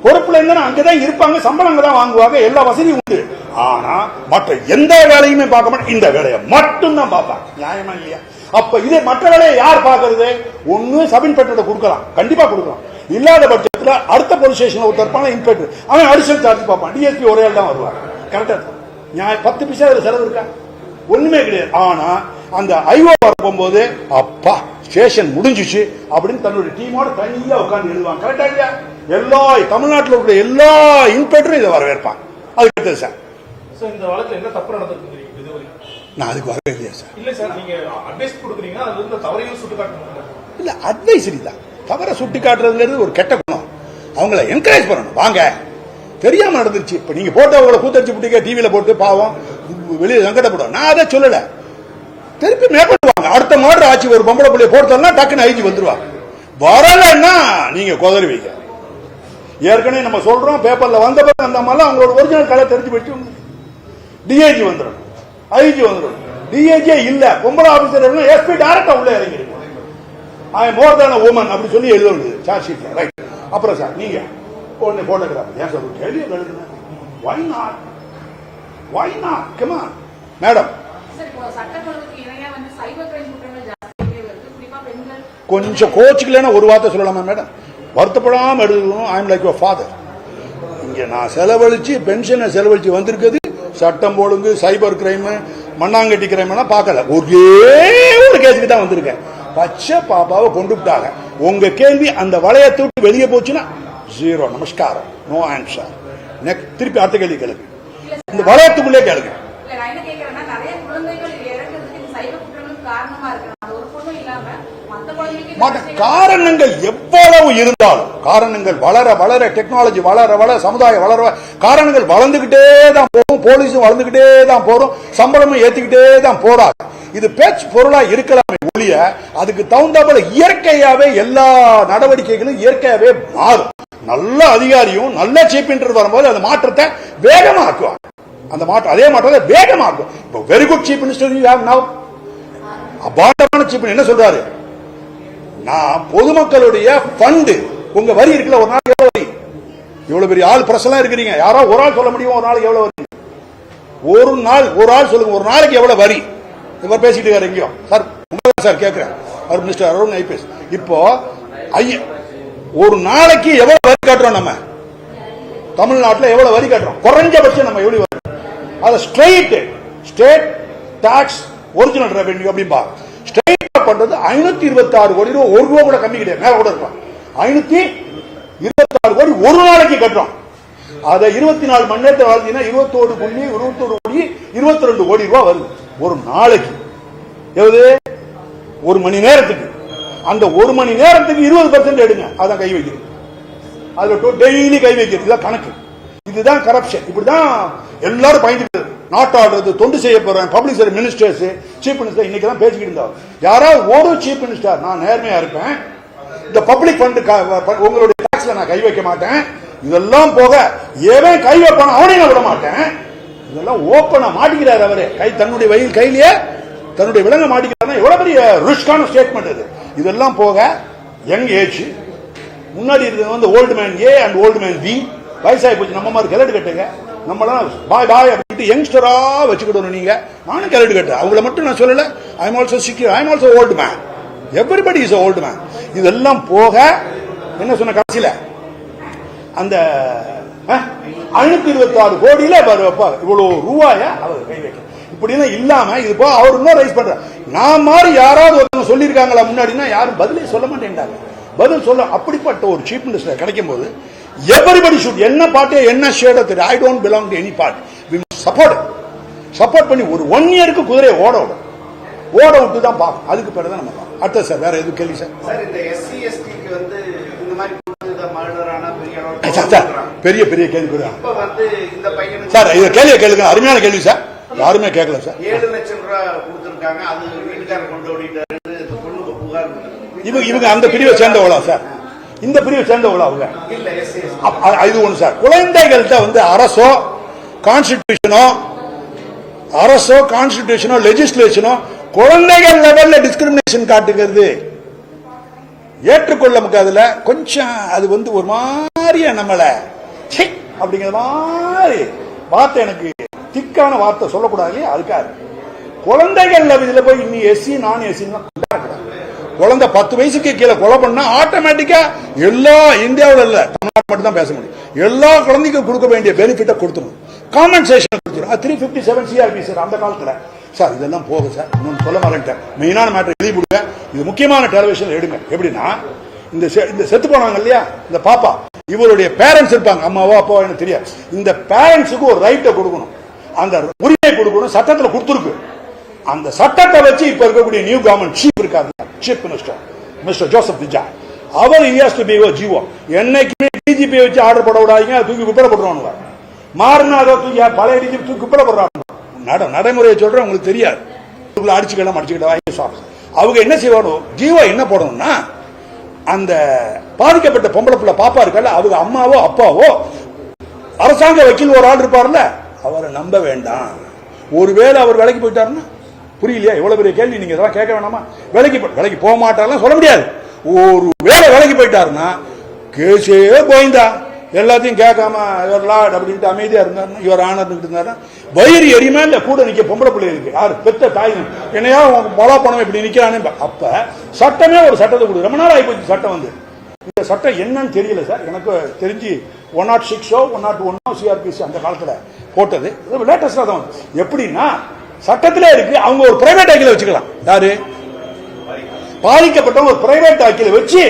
பொறுப்புல இருந்து அங்கதான் இருப்பாங்க, சம்பளம் தான் வாங்குவாங்க, எல்லா வசதியும் உண்டு. ஆனா மற்ற எந்த வேலையுமே பார்க்க மாட்டேன், இந்த வேலையை மட்டும் தான் பார்ப்பாங்க. நியாயமா இல்லையா? அப்ப இதே மற்ற வேலையை யார் பார்க்கறது? ஒண்ணு சப் இன்ஸ்பெக்டர் கொடுக்கலாம், கண்டிப்பா கொடுக்கலாம். இல்லாத பட்சத்துல அடுத்த போலீஸ் ஸ்டேஷன்ல ஒருத்தர் இருப்பான் இன்ஸ்பெக்டர், அவன் அடிஷனல் சார்ஜ் பார்ப்பான். டிஎஸ்பி ஒரே ஆள் தான் வருவாங்க. கரெக்டா? 10 பைசா அதுல செலவு இருக்கா? ஒண்ணுமே கிடையாது. ஆனா அந்த ஐஓ போகும்போது அப்பா ஸ்டேஷன் முடிஞ்சிச்சு அப்படின்னு தன்னுடைய டீமோட தனியா உட்கார்ந்து எழுதுவாங்க. கரெக்டா இல்லையா? எல்லா தமிழ்நாட்டில் இருக்கிற எல்லா இன்ஸ்பெக்டரும் இதை வரவேற்பான். அதுக்கு அடுத்தது சார் இந்த வழக்குல என்ன தப்பு நடந்திருக்கு? நான் அதுக்கு வரவே இல்லையா சார்? இல்ல சார், நீங்க அட்வைஸ் கொடுக்குறீங்க, அது வந்து தவறையும் சுட்டு காட்டணும். இல்ல அட்வைசரி தான். தவற சுட்டி காட்டுறதுங்கிறது ஒரு கெட்ட குணம். அவங்கள என்கரேஜ் பண்ணணும். வாங்க தெரியாம நடந்துருச்சு, இப்ப நீங்க போட்டு அவங்களை கூத்தடிச்சு பிடிக்க டிவியில போட்டு பாவம் வெளியே சங்கடப்படும். நான் அதை சொல்லல, திருப்பி மேற்கொள்வாங்க. அடுத்த மாடு ஆட்சி ஒரு பொம்பளை பிள்ளைய போட்டுனா டக்குன்னு ஐஜி வந்துருவாங்க. வரலன்னா நீங்க குதறி வைக்க. ஏற்கனவே நம்ம சொல்றோம், பேப்பர்ல வந்த பிறகு அந்த மாதிரி அவங்களோட ஒரிஜினல் கலை தெரிஞ்சு போயிட்டு டிஐஜி வந்துடும், ஐஜி வந்துடும். டிஐஜியே இல்ல, பொம்பளை ஆபீசர் எஸ்பி டைரக்டா உள்ள இறங்கிருக்கு. ஐ மோர் தேன் உமன் அப்படி சொல்லி எழுதுறது சார்ஜ் ஷீட்ல. ரைட். அப்புறம் சார் நீங்க ஒன்னு போட்டோகிராஃபர் ஏன் சார் கேள்வி எழுதுங்க? Why not? Why not? Come on madam. கொஞ்சம் கோச்சுக்கலன்னா ஒரு வார்த்தை சொல்லலாமா மேடம்? வருத்தப்படாம எழுதணும். I am like your father. இங்க நான் செலவழிச்சு பென்ஷனை செலவழிச்சு வந்திருக்குது சட்டம் ஒழுங்கு, சைபர் கிரைம், மண்ணாங்கட்டி கிரைம் பார்க்கல. ஒரே ஒரு கேஸுக்கு தான் வந்திருக்கேன். பச்சை பாப்பாவை கொண்டு விட்டாங்க. உங்க கேள்வி அந்த வளையத்தை விட்டு வெளியே போச்சுன்னா ஜீரோ. நமஸ்காரம், நோ ஆன்சர். திருப்பி அடுத்த கேள்வி கேளுங்க. இந்த வளையத்துக்குள்ளே கேளுங்க. காரணங்கள் எவ்வளவு இருந்தாலும், காரணங்கள் வளர வளர, டெக்னாலஜி வளர வளர, சமுதாயம் வளர, காரணங்கள் வளர்ந்துகிட்டே தான் போகும். போலீஸும் வளர்ந்துகிட்டே தான் போறோம், சம்பளமும் ஏத்திக்கிட்டே தான் போறாங்க. இது பேச்சு பொருளா இருக்கலாமே ஒழிய அதுக்கு தகுந்தாப்புல இயற்கையாவே எல்லா நடவடிக்கைகளும் இயற்கையாவே மாறும். நல்ல அதிகாரியும் நல்ல சீஃப் மினிஸ்டர் வரும்போது அந்த மாற்றத்தை வேகமாக்குவாங்க. அந்த மாற்றம் அதே மாற்றத்தை வேகமாக்கும். இப்போ வெரி குட் சீஃப் மினிஸ்டர் அபாண்டமான சீஃப் என்ன சொல்றாரு? நான் பொதுமக்களுடைய ஃபண்ட், உங்க வரி இருக்குல்ல, ஒரு நாளைக்கு எவ்வளவு வரி? இவ்வளவு பெரிய ஆள் பிரச்சனை இருக்கிறீங்க, யாரோ ஒரு ஆள் சொல்ல முடியும் ஒரு நாளைக்கு எவ்வளவு வரி? ஒரு ஆள் சொல்லுங்க, ஒரு நாளைக்கு எவ்வளவு வரி? இவர் பேசிட்டு இருக்காரு எங்கேயோ. சார் சார் கேட்கிறேன், அவர் மினிஸ்டர் அருண் ஐபிஎஸ். இப்போ ஒரு நாளைக்கு எவ்வளவு வரி கட்டுறோம்? நம்ம தமிழ்நாட்டில் எவ்வளவு வரி கட்டுறோம்? குறைஞ்சபட்சம் நம்ம எவ்வளவு வரி? அது ஸ்டேட் டாக்ஸ் ஒரிஜினல் ரெவென்யூ அப்படின்பா. ஸ்டேட் பண்றது 526 கோடி ரூபாய். 1 ரூபா கூட கம்மி கிடையாது, மேல கூட இருப்பான். 526 கோடி ஒரு நாளைக்கு கட்டுறோம். அதை 24 மணி நேரத்தில் வாழ்ந்தீங்கன்னா 21 கோடி 22 கோடி ரூபாய் வருது ஒரு நாளைக்கு. எவ்வளவு? ஒரு மணி நேரத்துக்கு. அந்த ஒரு மணி நேரத்துக்கு 20% எடுங்க, அதான் கை வைக்கிறது. அதுல டெய்லி கை வைக்கிறது. இதுதான் கணக்கு. இதுதான் கரப்ஷன். இப்படிதான் எல்லாரும் பயந்துட்டு நாட்டாடுறது, தொண்டு செய்ய போறேன், public service ministers, chief minister இன்னைக்கு தான் பேசிக்கிட்டு இருந்தார். யாராவது ஒரு சீஃப் மினிஸ்டர் நான் நேர்மையா இருப்பேன், இந்த பப்ளிக் ஃபண்ட் உங்களுடைய டாக்ஸ்ல நான் கை வைக்க மாட்டேன், இதெல்லாம் போக ஏன் கை வைப்பான அவனையும் நான் விட மாட்டேன், இதெல்லாம் ஓப்பனா மாட்டிக்கிறார் அவரு. தன்னுடைய வயல் கையிலேயே தன்னுடைய விலங்க மாட்டிக்கிறார். எவ்வளவு பெரிய ரிஸ்கான ஸ்டேட்மெண்ட் இது. இதெல்லாம் போக யங் ஏஜ், முன்னாடி இருந்தது வந்து old man A and old man B. வயசாகி போச்சு, நம்ம மாதிரி கிளட்டு கட்டுங்க. நம்மளாம் பாய் பாய் அப்படின்ட்டு யங்ஸ்டரா வச்சுக்கிடணும். நீங்க நானும் கிளட்டு கட்டுறேன், அவங்கள மட்டும் நான் சொல்லல. I am also secure, I am also old man, everybody is old man. இதெல்லாம் போக என்ன சொன்ன கடைசியில அந்த 526 கோடியில இவ்வளவு ரூபாய அவர் கை வைக்க. இப்படி இல்லாம இது போக அவர் இன்னும் ரைஸ் பண்ற. நான் மாதிரி யாராவது ஒருத்தவங்க சொல்லியிருக்காங்களா முன்னாடினா யாரும் பதிலே சொல்ல மாட்டேன்டாங்க. பதில் சொல்ல அப்படிப்பட்ட ஒரு சீஃப் மினிஸ்டர் கிடைக்கும் போது everybody should, என்ன பார்ட்டி என்ன ஷேடோ தெரியும், I don't belong to any party, we must support பண்ணி ஒரு 1 இயருக்கு குதிரையை ஓட விட்டு தான் பார்க்கணும். அதுக்கு பிறகு தான் நம்ம பார்க்கணும். அடுத்த சார் வேற எதுவும் கேள்வி சார்? இந்த எஸ்சி எஸ்டிக்கு வந்து இந்த மாதிரி பெரிய பெரிய கேள்வி இந்த பையன் சார். இதை கேளுங்க, அருமையான கேள்வி சார், யாருமே கேட்கல சார். 7 லட்சம் ரூபாய் கொடுத்திருக்காங்க, அது வீட்டுக்காரர் கொண்டு ஓடிட்டாரு, பொண்ணுக்கு புகார். இவங்க அந்த பிரிவை சேர்ந்தவளா சார்? இந்த பிரிவை சேர்ந்தவளா அவங்க? இது ஒண்ணு சார். குழந்தைகள்கிட்ட வந்து அரசோ கான்ஸ்டிடியூஷனோ லெஜிஸ்லேஷனோ குழந்தைகள் லெவல்ல டிஸ்கிரிமினேஷன் காட்டுகிறது ஏற்றுக்கொள்ள முடியாதுல. கொஞ்சம் அது வந்து ஒரு மாதிரியா நம்மள அப்படிங்கிற மாதிரி பார்த்து எனக்கு திக்கான வார்த்தை சொல்லக்கூடாது இல்லையா, அதுக்காக குழந்தைகள் இதுல போய் இன்னி எஸ்சி நான் எஸ்சி குழந்தை 10 வயசுக்கு கீழே கொலை பண்ணா ஆட்டோமேட்டிக்கா எல்லா இந்தியாவில் இல்ல தமிழ்நாடு மட்டும் தான் பேச முடியும், எல்லா குழந்தைக்கும் கொடுக்க வேண்டிய பெனிஃபிட்டை கொடுத்துரும், காம்பன்சேஷன் கொடுத்துரும். 357 சிஆர்பி சார் அந்த காலத்துல. சார் இதெல்லாம் போக சார் இன்னொன்று சொல்ல மாட்டேன், மெயினான மேட்டர் எழுதி கொடுங்க, இது முக்கியமான டெலிவிஷன் எடுங்க. எப்படின்னா இந்த செத்து போனாங்க இல்லையா இந்த பாப்பா, இவருடைய பேரண்ட்ஸ் இருப்பாங்க, அம்மாவோ அப்பாவோ எனக்கு தெரியாது, இந்த பேரண்ட்ஸுக்கு ஒரு ரைட்டை கொடுக்கணும், அந்த உரிமை கொடுக்கணும், சட்டத்தில் கொடுத்துருக்கு. அந்த சட்டத்தை வச்சு இப்ப இருக்கக்கூடிய நியூ கவர்மெண்ட் சீஃப் இருக்காரு, chief minister mister Joseph Vijay, அவர் ஹஸ் டு பி ஜீவோ. என்னைக்குமே டிஜிபி வச்சு ஆர்டர் போட விடாதீங்க, தூக்கி குப்பரை போட்டுருவாங்க. மாறினா அதை தூக்கி பழைய டிஜிபி தூக்கி குப்பரை போடுறாங்க. நடைமுறையை சொல்றேன், உங்களுக்கு தெரியாது. அடிச்சுக்கலாம் அவங்க என்ன செய்வானோ ஜீவோ என்ன போடணும்னா, அந்த பாதிக்கப்பட்ட பொம்பளை பிள்ளை பாப்பா இருக்கல, அவங்க அம்மாவோ அப்பாவோ அரசாங்க வக்கீல் ஒரு ஆள் இருப்பார்ல, அவரை நம்ப வேண்டாம். ஒருவேளை அவர் வேலைக்கு போயிட்டாருன்னா, புரியலையா எவ்வளவு பெரிய கேள்வி, நீங்க இதெல்லாம் கேட்க வேணாமா? வேலைக்கு போக மாட்டாருலாம் சொல்ல முடியாது. ஒரு வேளை வேலைக்கு போயிட்டாருன்னா கேஸே போய்ந்தா எல்லாத்தையும் கேட்காம அப்படின்ட்டு அமைதியா இருந்தாருன்னா, இவர் ஆனர்ந்து இருந்தாருன்னா வயிறு எரியுமா இல்ல கூட நிக்க பொம்பளை பிள்ளைகளுக்கு, யாரு பெத்த தாய் என்னையா மொழா பணம் இப்படி நிக்கிறானே. அப்ப சட்டமே ஒரு சட்டத்தை கொடுக்கு, ரொம்ப நாள் ஆகி போச்சு சட்டம் வந்து. இந்த சட்டம் என்னன்னு தெரியல சார், எனக்கு தெரிஞ்சு 106 101 சிஆர்பிசி அந்த காலத்துல போட்டது, லேட்டஸ்டா தான் எப்படின்னா சட்டத்திலே இருக்கு. அவங்க ஒரு பிரைவேட் வக்கீல வச்சுக்கலாம், யாரு பாதிக்கப்பட்ட ஒரு பிரைவேட் வக்கீல வச்சு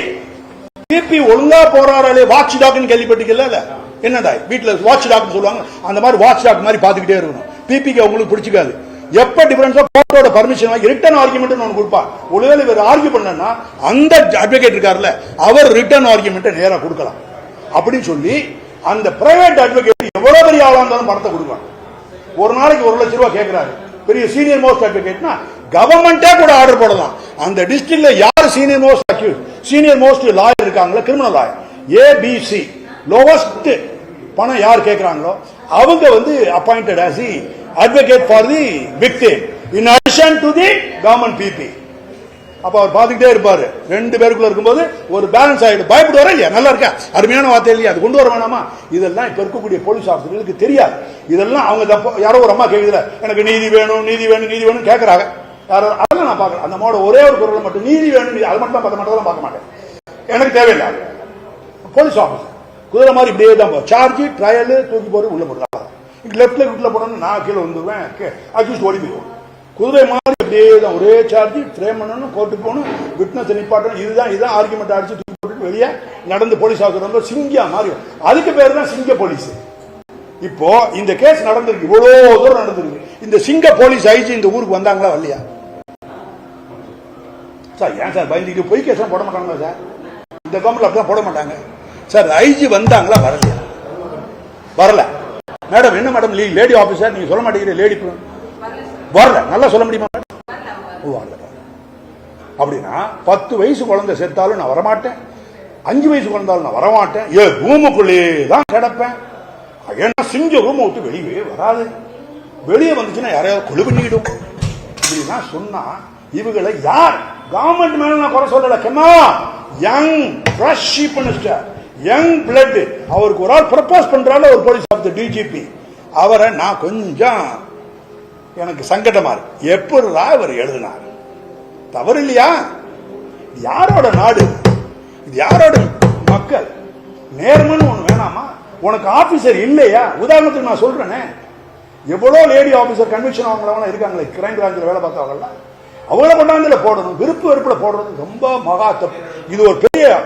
பிபி ஒழுங்கா போறாரு. வாட்ச் டாக்னு கேள்விப்பட்டீங்கல்ல, என்னடா வீட்டுல வாட்ச் டாக் சொல்லுவாங்க, அந்த மாதிரி வாட்ச் டாக் மாதிரி பாத்துக்கிட்டே இருக்கணும். பிபிக்கு உங்களுக்கு பிடிச்சிக்காது. எப்ப டிஃபரன்ஸா கோர்ட்டோட பர்மிஷன் வாங்கி ரிட்டன் ஆர்குமெண்ட் ஒன்று கொடுப்பான். ஒருவேளை இவர் ஆர்கியூ பண்ணா அந்த அட்வொகேட் இருக்காருல்ல, அவர் ரிட்டன் ஆர்குமெண்ட் நேரா கொடுக்கலாம் அப்படின்னு சொல்லி அந்த பிரைவேட் அட்வொகேட் எவ்வளவு பெரிய ஆளா இருந்தாலும் பணத்தை கொடுப்பாங்க. ஒரு நாளைக்கு 1 லட்சம் ரூபாய் கேட்கிறாரு, பெரிய சீனியர் மோஸ்ட் அட்வொகேட்னா கவர்மெண்டே கூட ஆர்டர் போடலாம். அந்த டிஸ்ட்ரிக்ட்ல யார் senior most accused, senior most lawyer இருக்காங்களா, கிரிமினல் லாயர் ஏபிசி லோவஸ்ட் பணம் யார் கேட்கிறாங்களோ அவங்க வந்து appointed as the advocate for the victim in addition to the government PP. அப்ப அவர் பாத்துக்கிட்டே இருப்பாரு. 2 பேருக்குள்ள இருக்கும்போது ஒரு பேலன்ஸ் ஆயிடும். பயப்படுவாரா இல்லையா? நல்லா இருக்கா? அருமையான வார்த்தை இல்லையா? அது கொண்டு வர வேணாமா? இதெல்லாம் இப்ப இருக்கக்கூடிய போலீஸ் ஆபீசர்களுக்கு தெரியாது. இதெல்லாம் அவங்க யாரோ ஒரு அம்மா கேக்குதுல, எனக்கு நீதி வேணும் நீதி வேணும் நீதி வேணும் கேட்கறாங்க. யாரோ அதெல்லாம் நான் பாக்குறேன். அந்த மோட ஒரே ஒரு குரல் மட்டும் நீதி வேணும், அது மட்டும் தான் மட்டும் பார்க்க மாட்டேன், எனக்கு தேவையில்லை. போலீஸ் ஆபீசர் குதிரை மாதிரி இப்படியே தான் சார்ஜ் ட்ரையல் தூக்கி போட்டு உள்ள போடுறாங்க. லெப்ட்ல வீட்டுல போனோம்னு நான் கீழே வந்துருவேன், அக்யூஸ்ட் ஓடி போயிடுவோம். குதிரை மாதிரி அப்படியே தான் ஒரே சார்ஜ், ஃப்ரேம் பண்ணணும், கோர்ட்டுக்கு போகணும், விட்னஸ் நிப்பாட்டணும். இதுதான் ஆர்குமெண்ட் அடிச்சு தூக்கி போட்டு வெளியே நடந்து போலீஸ் ஆஃபீஸர் சிங்கா மாறி, அதுக்கு பேர் தான் சிங்க போலீஸ். இப்போ இந்த கேஸ் நடந்திருக்கு, இவ்வளவு தூரம் நடந்திருக்கு. இந்த சிங்க போலீஸ் ஐஜி இந்த ஊருக்கு வந்தாங்களா வரலையா சார்? ஏன் சார் பயந்துக்கிட்டு பொய் கேஸ் போட மாட்டாங்களா சார்? இந்த கவர்மெண்ட்ல அப்படிதான் போட மாட்டாங்க சார். ஐஜி வந்தாங்களா வரலையா? வரல. மேடம் என்ன மேடம் லேடி ஆபீசர் நீங்க சொல்ல மாட்டேங்கிறீங்க, லேடி வரல, நல்லா சொல்ல முடியுமா? அப்படின்னா 10 வயசு குழந்தை செத்தாலும் நான் வரமாட்டேன், 5 வயசு குழந்தாலும் நான் வரமாட்டேன், ரூமுக்குள்ளே தான் கிடப்பேன். ஏன்னா சிங்க ரூமை விட்டு வெளியே வராது, வெளியே வந்துச்சுன்னா யாரையாவது கொலை பண்ணிக்கிடும். இப்படின்னா சொன்னா இவங்களை யார் கவர்மெண்ட் மேல நான் குறை சொல்லல. கெமா young fresh chief minister, young blood, அவருக்கு ஒரு ஆள் ப்ரப்போஸ் பண்றாரு, ஒரு போலீஸ் ஆஃபீஸர் டிஜிபி, அவரை நான் கொஞ்சம் எனக்கு சங்கடமா இருக்கு. எப்படிடா அவர் எழுதினார்? தவறு இல்லையா? யாரோட நாடு இது? யாரோட மக்கள்? நேர்மன்னு ஒண்ணு வேணாமா? உனக்கு ஆபீசர் இல்லையா? உதாரணத்துக்கு நான் சொல்றேனே, எவ்வளவு லேடி ஆபீசர் கன்விக்ஷன் அவங்கள இருக்காங்களே, கிரைம் பிரான்ச்ல வேலை பார்த்தவங்க, அவங்கள கொண்டாந்துல போடணும், விருப்பு வெறுப்புல போடுறது ரொம்ப மகா தப்பு. இது ஒரு பெரிய